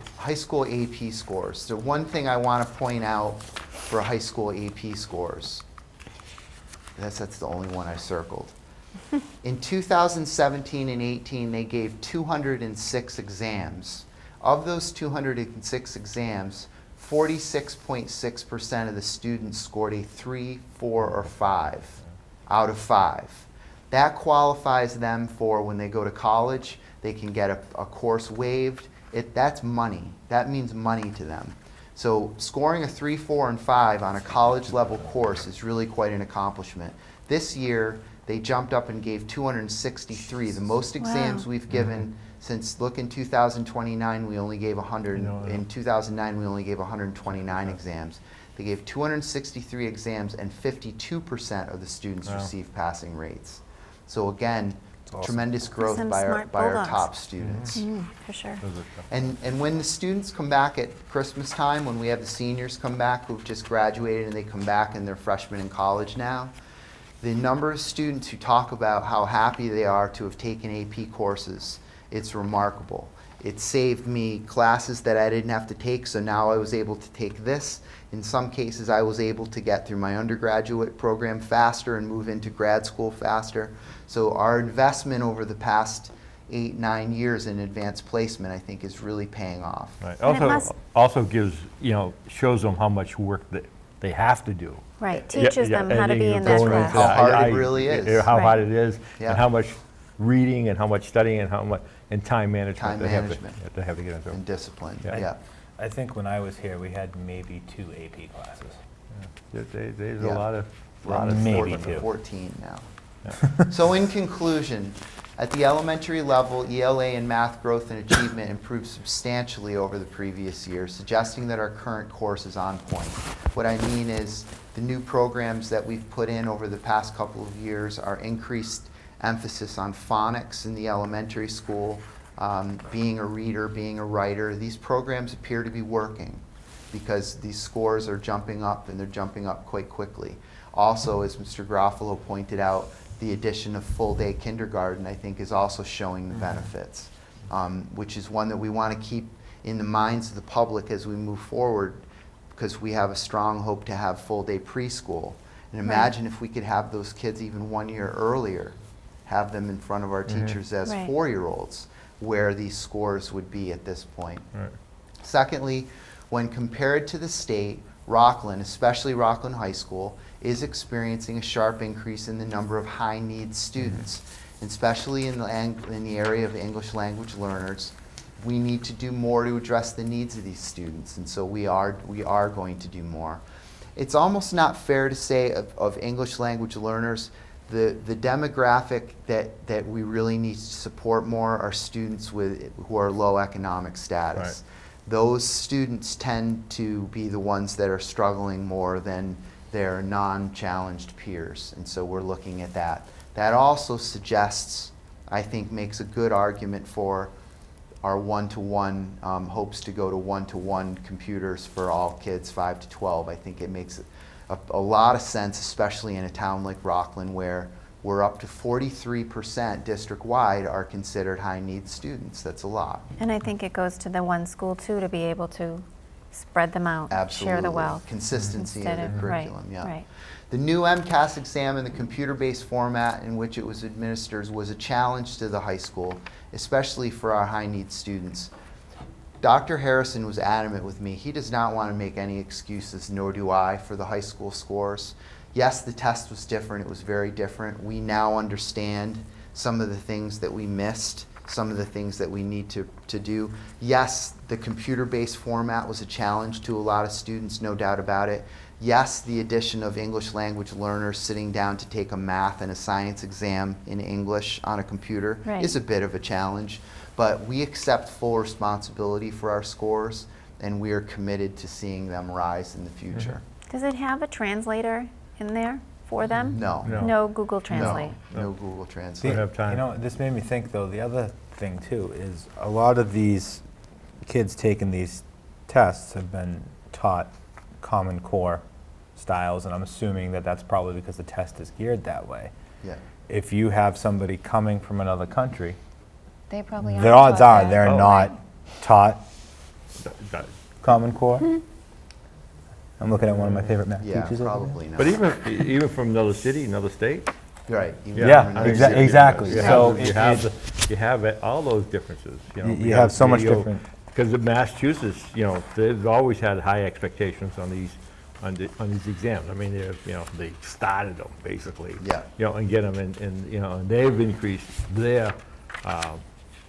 AP scores. So one thing I want to point out for high school AP scores, that's the only one I circled. In 2017 and 18, they gave 206 exams. Of those 206 exams, 46.6% of the students scored a 3, 4, or 5 out of 5. That qualifies them for when they go to college, they can get a course waived. That's money. That means money to them. So scoring a 3, 4, and 5 on a college level course is really quite an accomplishment. This year, they jumped up and gave 263, the most exams we've given since, look, in 2029, we only gave 100, in 2009, we only gave 129 exams. They gave 263 exams and 52% of the students received passing rates. So again, tremendous growth Some by smart our bulldogs. top students. For sure. And when the students come back at Christmas time, when we have the seniors come back who've just graduated and they come back and they're freshmen in college now, the number of students who talk about how happy they are to have taken AP courses, it's remarkable. It saved me classes that I didn't have to take, so now I was able to take this. In some cases, I was able to get through my undergraduate program faster and move into grad school faster. So our investment over the past 8-9 years in advanced placement, I think, is really paying off. Right. And it must- Also gives, shows them how much work that they have to do. Right, teaches them how to and be you're in that going class. into- How hard it really is. How Right. hard it is, Yeah. and how much reading and how much studying and how much, and time management. Time they have to- management. They have to get into. And discipline, Yeah. yeah. I think when I was here, we had maybe 2 AP classes. There's Yeah. a lot of Maybe stuff. 14 now. So in conclusion, at the elementary level, ELA and math growth and achievement improved substantially over the previous year, suggesting that our current course is on point. What I mean is the new programs that we've put in over the past couple of years are increased emphasis on phonics in the elementary school, being a reader, being a writer. These programs appear to be working because these scores are jumping up, and they're jumping up quite quickly. Also, as Mr. Garofalo pointed out, the addition of full-day kindergarten, I think, is also showing the benefits, which is one that we want to keep in the minds of the public as we move forward, because we have a strong hope to have full-day preschool. And imagine if we could have those kids even 1 year earlier, have them in front of our teachers as Right. 4-year-olds, where these scores would be at this point. Right. Secondly, when compared to the state, Rockland, especially Rockland High School, is experiencing a sharp increase in the number of high-needs students, especially in the area of English language learners. We need to do more to address the needs of these students, and so we are going to do more. It's almost not fair to say of English language learners, the demographic that we really need to support more are students who are low economic status. Right. Those students tend to be the ones that are struggling more than their non-challenged peers, and so we're looking at that. That also suggests, I think, makes a good argument for our one-to-one, hopes to go to one-to-one computers for all kids 5 to 12. I think it makes a lot of sense, especially in a town like Rockland, where we're up to 43% district-wide are considered high-needs students. That's a lot. And I think it goes to the one school too, to be able to spread them out, Absolutely. share the wealth. Consistency instead of the of- right, curriculum, yeah. right. The new MCAS exam and the computer-based format in which it was administered was a challenge to the high school, especially for our high-needs students. Dr. Harrison was adamant with me. He does not want to make any excuses, nor do I, for the high school scores. Yes, the test was different. It was very different. We now understand some of the things that we missed, some of the things that we need to do. Yes, the computer-based format was a challenge to a lot of students, no doubt about it. Yes, the addition of English language learners sitting down to take a math and a science exam in English on a computer Right. is a bit of a challenge, but we accept full responsibility for our scores, and we are committed to seeing them rise in the future. Does it have a translator in there for them? No. No. No Google Translate? No Google Translate. Don't have time. You know, this made me think, though, the other thing, too, is a lot of these kids taking these tests have been taught Common Core styles, and I'm assuming that that's probably because the test is geared that way. Yeah. If you have somebody coming from another country, They probably are. the odds taught are that. they're Oh. not taught That- Common Core. I'm looking at one of my favorite math Yeah, teachers over there. probably not. But even from another city, another state. Right. even Yeah, from another exa- city. exactly. You So have, you have all those differences. You have so much different. Because in Massachusetts, they've always had high expectations on these exams. I mean, they started them basically. Yeah. And get them, and they've increased their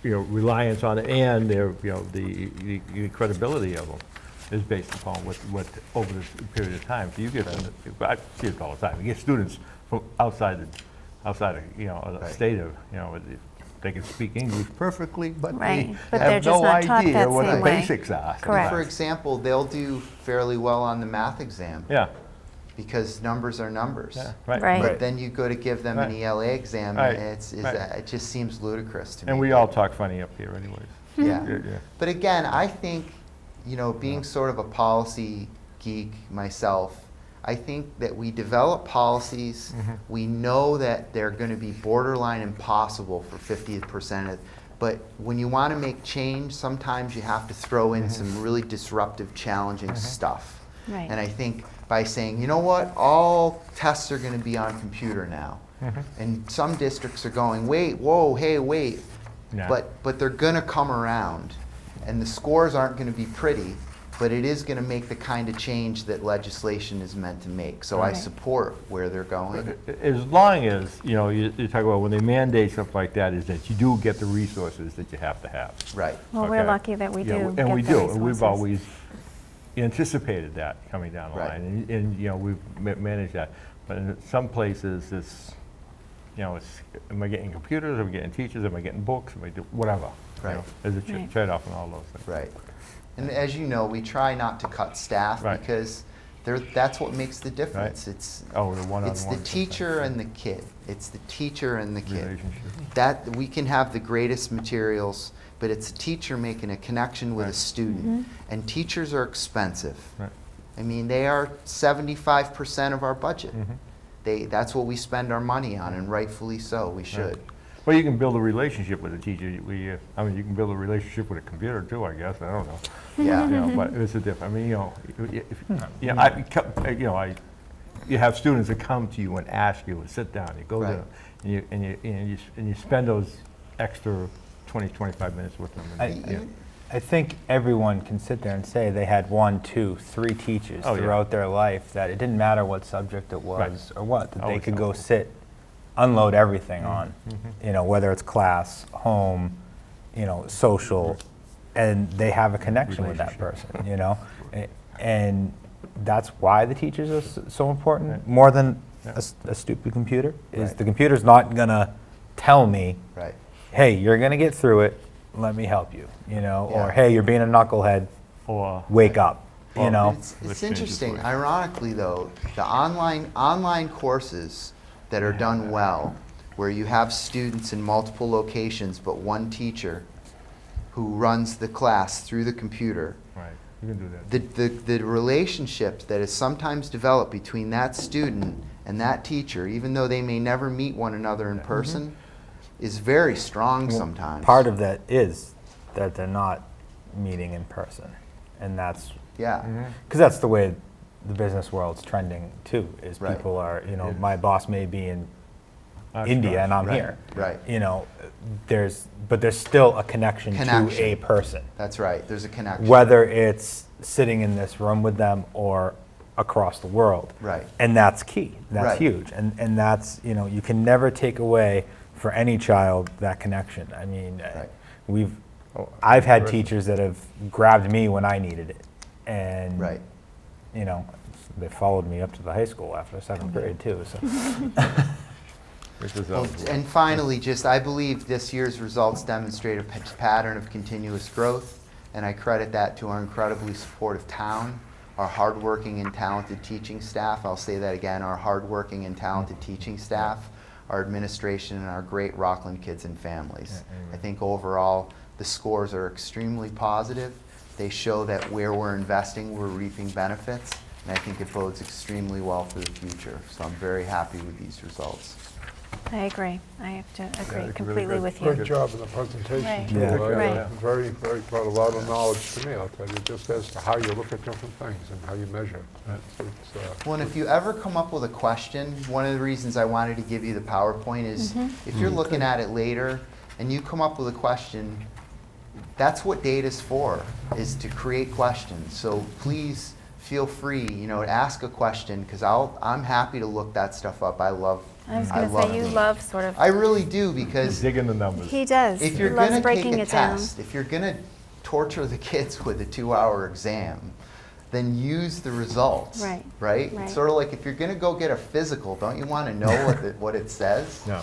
reliance on it, and their the credibility of them is based upon what over this period of time. So you get, I see it all the time. You get students from outside of the Right. state of they can speak English perfectly, but Right, they but they're have just no not taught idea that what the same way. basics are. Correct. For example, they'll do fairly well on the math exam, Yeah. because numbers are numbers. Yeah, right. Right. But then you go to give them an Right. ELA exam, Right. and it just seems ludicrous to me. And we all talk funny up here anyways. Yeah. Yeah. But again, I think, being sort of a policy geek myself, I think that we develop policies, we know that they're going to be borderline impossible for 50%, but when you want to make change, sometimes you have to throw in some really disruptive, challenging stuff. Right. And I think by saying, you know what, all tests are going to be on computer now. And some districts are going, wait, whoa, hey, wait. Yeah. But they're going to come around. And the scores aren't going to be pretty, but it is going to make the kind of change that legislation is meant to make. So I Right. support where they're going. As long as, you talk about when they mandate stuff like that, is that you do get the resources that you have to have. Right. Well, we're Okay. lucky that we do Yeah, get and we the do, and we've resources. always anticipated that coming down the Right. line, and we've managed that. But in some places, it's, am I getting computers, am I getting teachers, am I getting books, am I whatever. Right. There's a Right. trade-off in all those things. Right. And as you know, we try not to cut staff Right. because that's what makes the difference. It's Oh, the one-on-one. It's the teacher and the kid. It's the teacher and the kid. Relationship. That we can have the greatest materials, but it's a teacher making a connection with a Right. student. And teachers are expensive. Right. I mean, they are 75% of our budget. That's what we spend our money on, and rightfully so. We should. Well, you can build a relationship with a teacher. You can build a relationship with a computer too, I guess. I don't know. Yeah. But it's a different. I mean, you have students that come to you and ask you and sit down. You go Right. there and you spend those extra 20, 25 minutes with them. I think everyone can sit there and say they had 1, 2, 3 teachers Oh, yeah. throughout their life, that it didn't matter what subject it was Right. or what, that they Always could go helpful. sit, unload everything on, whether it's class, home, social, and they have a connection with that person, And that's why the teachers are so important, Right. more than Yeah. a stupid computer, is Right. the computer's not gonna tell me, Right. hey, you're gonna get through it, let me help you, Yeah. or hey, you're being a knucklehead, Or wake up, Well, It's Which changes interesting. for you. Ironically, though, the online courses that are done well, where you have students in multiple locations but one teacher who runs the class through the computer, right, you can do that. the relationship that is sometimes developed between that student and that teacher, even though they may never meet one another in person, is very strong sometimes. part of that is that they're not meeting in person, and that's Yeah. because that's the way the business world's trending too. Is Right. people are, Yeah. my boss may be in That's India right. and I'm Right. here. Right. But there's still a connection to Connection. a person, That's right. There's a connection. whether it's sitting in this room with them or across the world. Right. And that's key. That's Right. huge. And that's, you can never take away for any child that connection. I mean, Right. I've had teachers that have grabbed me when I needed it. And, Right. they followed me up to the high school after 7th grade too. So. Which is Well, eligible. and finally, I believe this year's results demonstrate a pattern of continuous growth, and I credit that to our incredibly supportive town, our hardworking and talented teaching staff. I'll say that again, our hardworking and talented teaching staff, our administration, and our great Rockland kids and families. I think overall, the scores are extremely positive. They show that where we're investing, we're reaping benefits, and I think it bodes extremely well for the future. So I'm very happy with these results. I agree. I have to agree really completely good. with you. Great job in the presentation. Right. too. Yeah. Right. Very, very, brought a lot of knowledge to me, I'll tell you, just as to how you look at different things and how you measure. It's, Well, and if you ever come up with a question, one of the reasons I wanted to give you the PowerPoint is if you're looking at it later and you come up with a question, that's what data's for, is to create questions. So please feel free, to ask a question, because I'm happy to look that stuff up. I love I was going to say, you it. love sort of, I really do, because Dig in the numbers. he does. if He you're loves going to breaking take a it down. test, if you're going to torture the kids with a 2-hour exam, then use the results. Right. Right? Right. It's sort of like if you're going to go get a physical, don't you want to know what it says? No,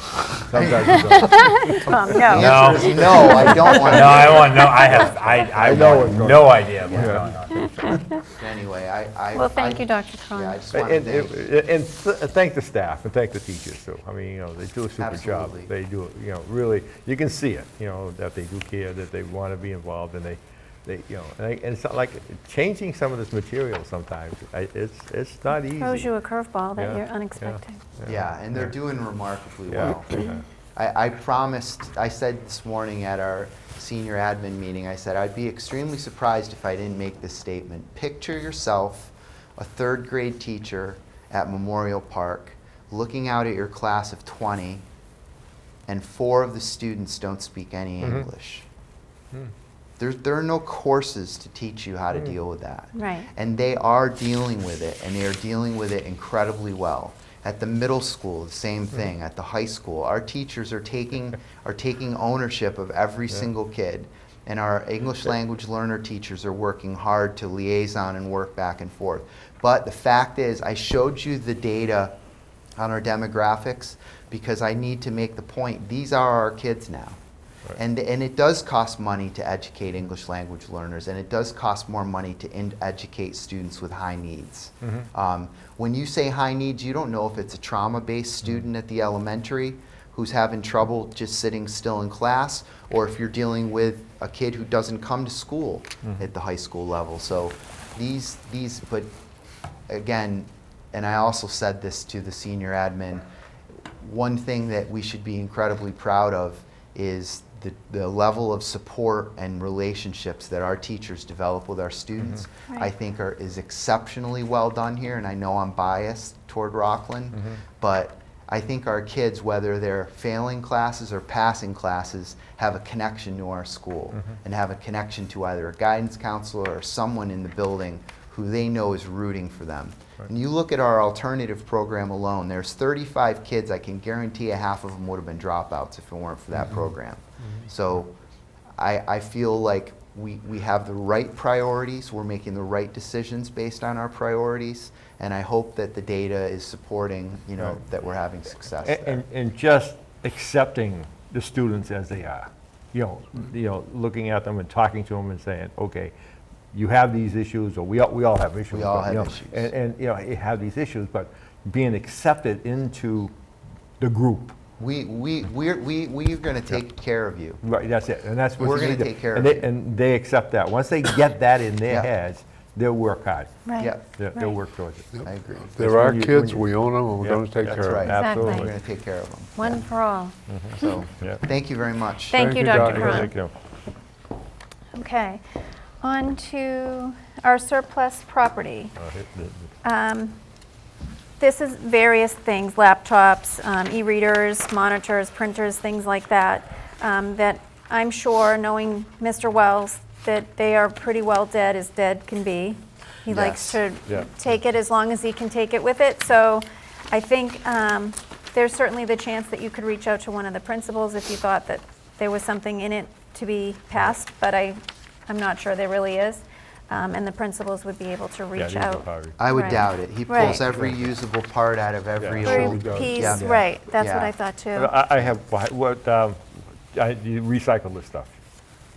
sometimes you don't. No. The answer is no, I don't want to. No, I want no. I have. I know want what's going no idea what's Yeah. going on. Anyway, anyway, Well, thank you, Dr. Cron. Yeah, I just wanted to And thank the staff and thank the teachers too. I mean, they do a super job. Absolutely. They do, really, you can see it, that they do care, that they want to be involved, and and it's not like changing some of this material sometimes. It's not easy. Throws you a curveball that Yeah, you're yeah. unexpecting. Yeah, and they're doing remarkably Yeah. well. I promised, I said this morning at our senior admin meeting, I said, I'd be extremely surprised if I didn't make this statement. Picture yourself, a third grade teacher at Memorial Park, looking out at your class of 20, and 4 of the students don't speak any English. There are no courses to teach you how to deal with that. Right. And they are dealing with it, and they are dealing with it incredibly well. At the middle school, the same thing. At the high school, our teachers are taking ownership of every single kid, and our English language learner teachers are working hard to liaison and work back and forth. But the fact is, I showed you the data on our demographics because I need to make the point, these are our kids now. And it does cost money to educate English language learners, and it does cost more money to educate students with high needs. When you say high needs, you don't know if it's a trauma-based student at the elementary who's having trouble just sitting still in class, or if you're dealing with a kid who doesn't come to school at the high school level. So but again, and I also said this to the senior admin, one thing that we should be incredibly proud of is the level of support and relationships that our teachers develop with our students. Right. I think is exceptionally well done here, and I know I'm biased toward Rockland, but I think our kids, whether they're failing classes or passing classes, have a connection to our school and have a connection to either a guidance counselor or someone in the building who they know is rooting for them. And you look at our alternative program alone, there's 35 kids, I can guarantee half of them would have been dropouts if it weren't for that program. So I feel like we have the right priorities, we're making the right decisions based on our priorities, and I hope that the data is supporting, that we're having success there. And just accepting the students as they are, looking at them and talking to them and saying, okay, you have these issues, or we all have issues. We all but, have issues. And you have these issues, but being accepted into the group. We're going to take care of you. Right, that's it, and that's what We're you gonna need to- take care and of they- it. And they accept that. Once they get that in their Yeah. heads, they'll work hard. Right. Yep, They'll Right. work towards it. I agree. They're That's our when you- kids, when we own them, and we're Yeah, going to take that's care of right. them. Exactly. We're Absolutely. going to take care of them. One for all. So, Yeah. thank you very much. Thank you, Dr. Dr. Cron. Thank you. Okay. On to our surplus property. This is various things, laptops, e-readers, monitors, printers, things like that, that I'm sure, knowing Mr. Wells, that they are pretty well dead as dead can be. He likes to Yeah. take it as long as he can take it with it. So I think there's certainly the chance that you could reach out to one of the principals if you thought that there was something in it to be passed, but I'm not sure there really is. And the principals would be able to Yeah, reach these are out. probably- I would Right. doubt it. He Right. pulls every usable part out of every Yeah. Every old. does. piece, Yeah. right, that's what Yeah. I thought too. I have, you recycle this stuff.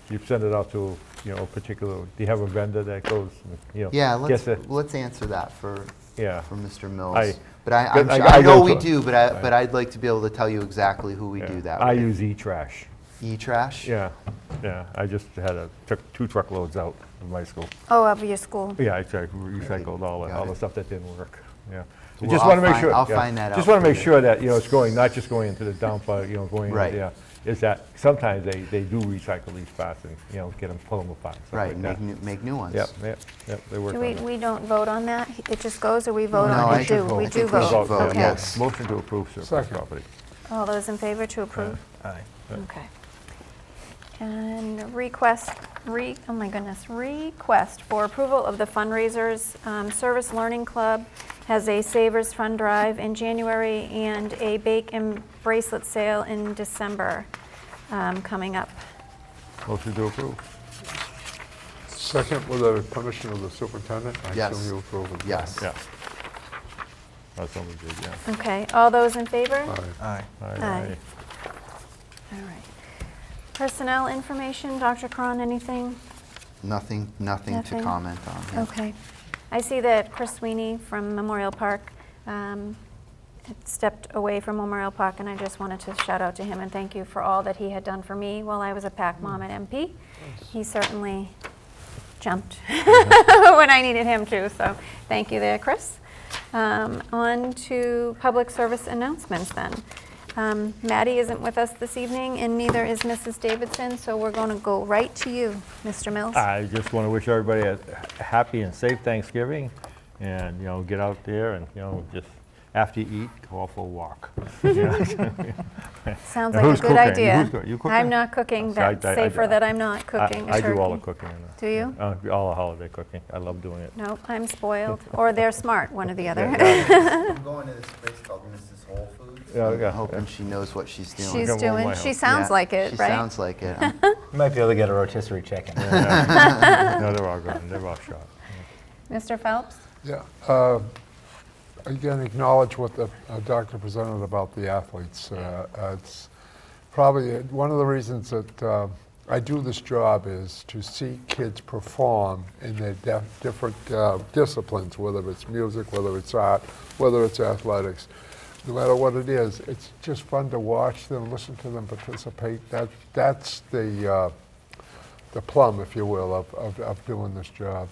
You send it out to, a particular, do you have a vendor that goes, Yeah, gets it? let's answer that for Yeah. Mr. Mills. I- But I I know go we to- do, but I'd like to be able to tell you exactly who we Yeah. do that I with. use e-trash. E-trash? Yeah, I just took 2 truckloads out of my school. Oh, of your school. Yeah, I recycled all Got the it. stuff that didn't work, yeah. Well, Just I'll want to make find- sure. I'll yeah. find that out Just want for to make you. sure that, it's going, not just going into the dump, going, Right. yeah. Is that sometimes they do recycle these parts and, pull them apart. stuff Right, like that. make new ones. Yep, they work Do on we, it. we don't vote on that? It just goes, or we vote No, on I it? should We vote. do. I We think do we should vote. vote, Okay. yes. Motion to approve surplus Second. property. All those in favor to approve? Aye. Okay. And request for approval of the fundraisers. Service Learning Club has a Savers Fund Drive in January and a bake and bracelet sale in December coming up. Motion to approve. Second, with the permission of the superintendent, I Yes. assume you approve it. Yes. Yeah. That's what we did, yeah. Okay, all those in favor? Aye. Aye. Aye. All right. Personnel information, Dr. Cron, anything? Nothing to Nothing? comment on. yeah. Okay. I see that Chris Sweeney from Memorial Park had stepped away from Memorial Park, and I just wanted to shout out to him and thank you for all that he had done for me while I was a PAC mom at MP. He certainly jumped when I needed him to, so thank you there, Chris. On to public service announcements then. Maddie isn't with us this evening, and neither is Mrs. Davidson, so we're going to go right to you, Mr. Mills. I just want to wish everybody a happy and safe Thanksgiving, and, get out there and, just after you eat, go off for a walk. Sounds Now, like a who's good cooking? idea. You cooking? I'm not cooking. That's safer that I'm not cooking a I do all the turkey. cooking. Do you? All the holiday cooking. I love doing it. Nope, I'm spoiled. Or they're smart, one or the other. I'm going to this place called Mrs. Whole Foods. Yeah. I'm hoping she knows what she's doing. She's Come over my doing, house. she sounds Yeah, like it, She right? sounds like it. You might be able to get a rotisserie chicken. No, they're all gone. They're all shot. Mr. Phelps? Yeah. Again, acknowledge what the doctor presented about the athletes. It's probably one of the reasons that I do this job is to see kids perform in their different disciplines, whether it's music, whether it's art, whether it's athletics. No matter what it is, it's just fun to watch them, listen to them participate. That's the plum, if you will, of doing this job.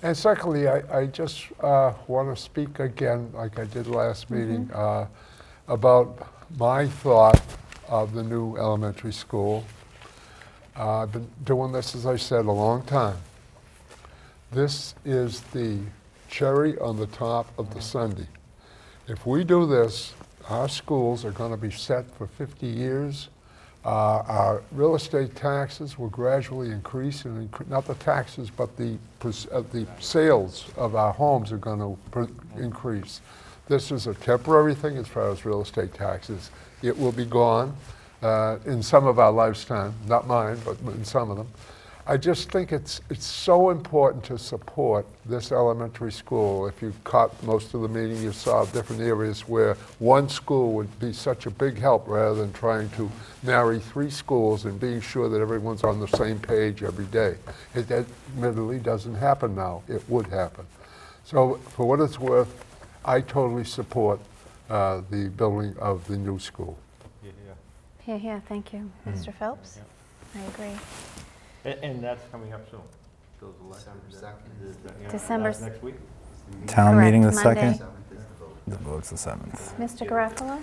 And secondly, I just want to speak again, like I did last meeting, about my thought of the new elementary school. I've been doing this, as I said, a long time. This is the cherry on the top of the sundae. If we do this, our schools are going to be set for 50 years. Our real estate taxes will gradually increase, and not the taxes, but the sales of our homes are going to increase. This is a temporary thing as far as real estate taxes. It will be gone in some of our lifetime, not mine, but in some of them. I just think it's so important to support this elementary school. If you caught most of the meeting, you saw different areas where one school would be such a big help rather than trying to marry 3 schools and being sure that everyone's on the same page every day. It admittedly doesn't happen now. It would happen. So for what it's worth, I totally support the building of the new school. Yeah, thank you. Mr. Phelps? I agree. And that's coming up soon. Those elections. December That's next week? Town Correct, meeting the Monday. 2nd? The vote's the 7th. Mr. Garofalo?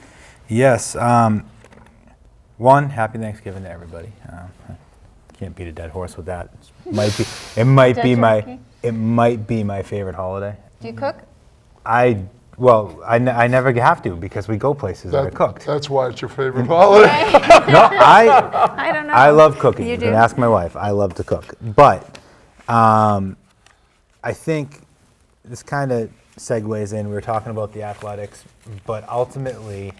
Yes. One, happy Thanksgiving to everybody. Can't beat a dead horse with that. It might Dead be turkey? my favorite holiday. Do you cook? I never have to because we go places that are cooked. That's why it's your favorite holiday. No, I don't know. I love cooking. You You do? can ask my wife. I love to cook. But I think this kind of segues in. We were talking about the athletics, but ultimately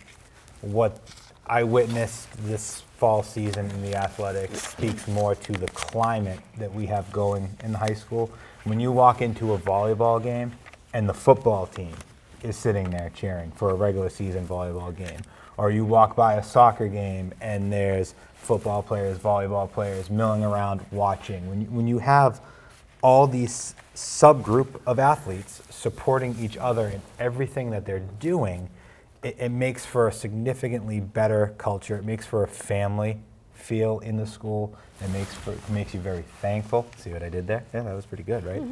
what I witnessed this fall season in the athletics speaks more to the climate that we have going in the high school. When you walk into a volleyball game and the football team is sitting there cheering for a regular season volleyball game, or you walk by a soccer game and there's football players, volleyball players milling around watching. When you have all these subgroup of athletes supporting each other in everything that they're doing, it makes for a significantly better culture. It makes for a family feel in the school. It makes you very thankful. See what I did there? Yeah, that was pretty good, right?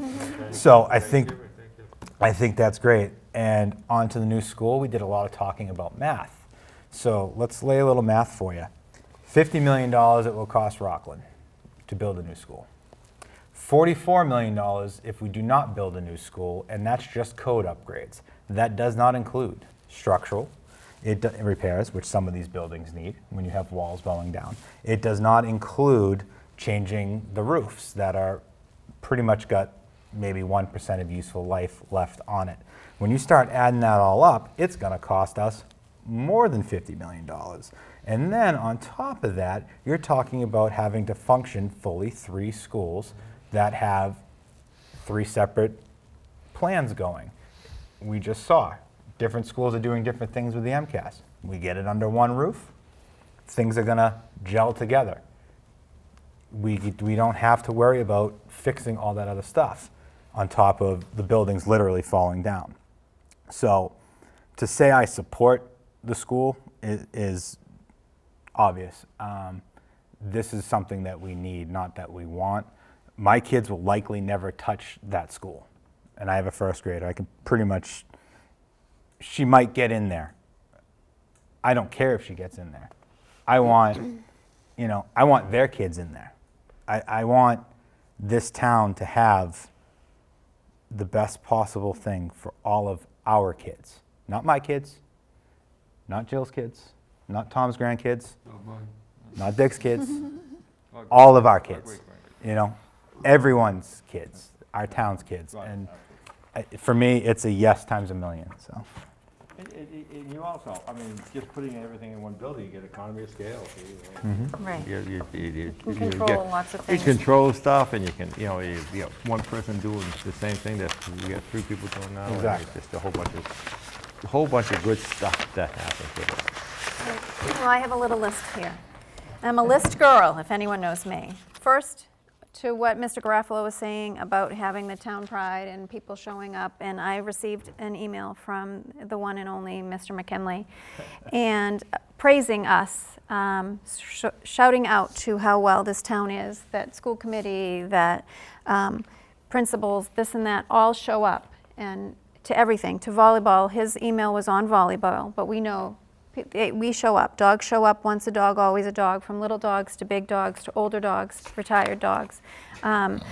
So I think that's great. And on to the new school, we did a lot of talking about math. So let's lay a little math for you. $50 million it will cost Rockland to build a new school. $44 million if we do not build a new school, and that's just code upgrades. That does not include structural repairs, which some of these buildings need when you have walls bowing down. It does not include changing the roofs that are pretty much got maybe 1% of useful life left on it. When you start adding that all up, it's going to cost us more than $50 million. And then on top of that, you're talking about having to function fully 3 schools that have 3 separate plans going. We just saw different schools are doing different things with the MCAS. We get it under one roof, things are going to gel together. We don't have to worry about fixing all that other stuff. on top of the buildings literally falling down. So to say I support the school is obvious. This is something that we need, not that we want. My kids will likely never touch that school. And I have a first grader. I can pretty much, she might get in there. I don't care if she gets in there. I want, I want their kids in there. I want this town to have the best possible thing for all of our kids. Not my kids, not Jill's kids, not Tom's grandkids, not Dick's kids, all of our kids, everyone's kids, our town's kids. And for me, it's a yes times a million, so. And you also, just putting everything in one building, you get economy of scale. Right. You can control lots of things. You control stuff, and you can, you one person doing the same thing that you got 3 people doing now. and Exactly. It's just a whole bunch of good stuff that happens with it. Well, I have a little list here. I'm a list girl, if anyone knows me. First, to what Mr. Garofalo was saying about having the town pride and people showing up, and I received an email from the one and only Mr. McKinley, and praising us, shouting out to how well this town is, that school committee, that principals, this and that, all show up, and to everything, to volleyball. His email was on volleyball, but we know we show up. Dogs show up. Once a dog, always a dog. From little dogs to big dogs to older dogs, retired dogs. And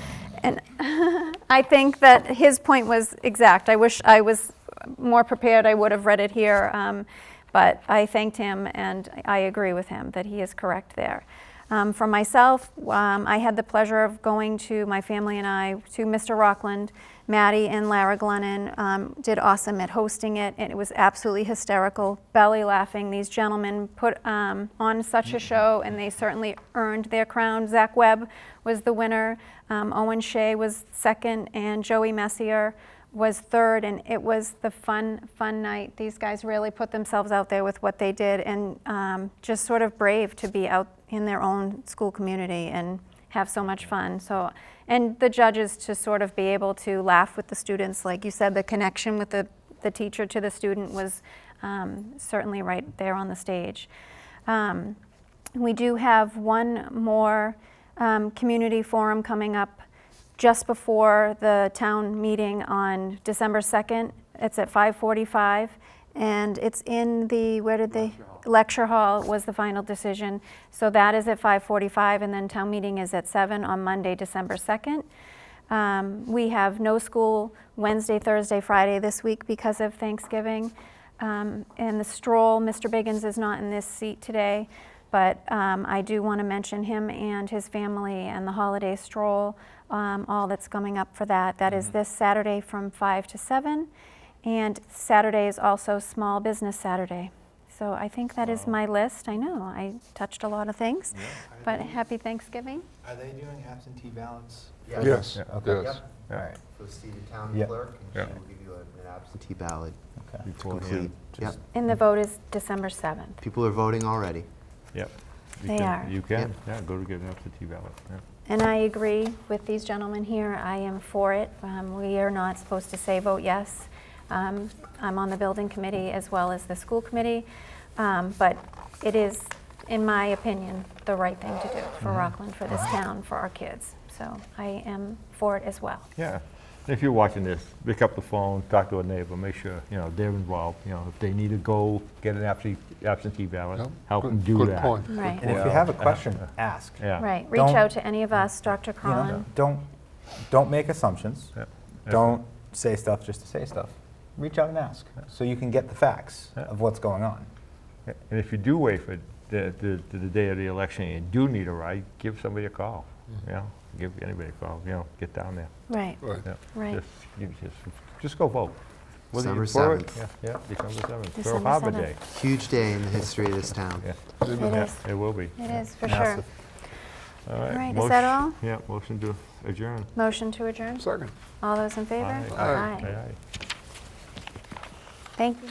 I think that his point was exact. I wish I was more prepared. I would have read it here. But I thanked him, and I agree with him that he is correct there. For myself, I had the pleasure of going to, my family and I, to Mr. Rockland. Maddie and Lara Glennon did awesome at hosting it, and it was absolutely hysterical, belly laughing. These gentlemen put on such a show, and they certainly earned their crown. Zach Webb was the winner, Owen Shea was second, and Joey Messier was third, and it was the fun night. These guys really put themselves out there with what they did, and just sort of brave to be out in their own school community and have so much fun. So, and the judges to sort of be able to laugh with the students, like you said, the connection with the teacher to the student was certainly right there on the stage. We do have one more community forum coming up just before the town meeting on December 2nd. It's at 5:45, and it's in the, lecture hall was the final decision. So that is at 5:45, and then town meeting is at 7 on Monday, December 2nd. We have no school Wednesday, Thursday, Friday this week because of Thanksgiving. And the stroll, Mr. Biggins is not in this seat today, but I do want to mention him and his family and the holiday stroll, all that's coming up for that. That is this Saturday from 5 to 7, and Saturday is also Small Business Saturday. So I think that is my list. I know, I touched a lot of things, but happy Thanksgiving. Are they doing absentee ballots? Yes, Okay. yes. All right. Go see the town Yep. clerk, and Yeah. she will give you an absentee ballot. Okay. Complete. Yep. And the vote is December 7th. People are voting already. Yep. They are. You can, Yep. yeah, go to get an absentee ballot. Yeah. And I agree with these gentlemen here. I am for it. We are not supposed to say vote yes. I'm on the building committee as well as the school committee. But it is, in my opinion, the right thing to do for Rockland, for this town, for our kids. So I am for it as well. Yeah. If you're watching this, pick up the phone, talk to a neighbor, make sure, they're involved. If they need to go get an absentee ballot, Yep. help them do Good that. point. Right. And if you have a question, ask. Yeah. Right. Reach Don't- out to any of us, Dr. You know, Cron. don't make assumptions. Yeah. Don't say stuff just to say stuff. Reach out and ask, so you can get the facts Yeah. of what's going on. And if you do wait for the day of the election and you do need a ride, give somebody a call. Give anybody a call, get down there. Right. Right. Yeah. Right. Just go vote. Whether you're December for it- 7th. Yeah, December 7th. Throw December Harbor 7th. Day. Huge day in the history of this town. Yeah, It yeah, is. it will be. It is, for sure. Massive. All right. All right, is that all? Yeah, motion to adjourn. Motion to adjourn? Second. All those in favor? Aye. Aye. Aye. Thank you.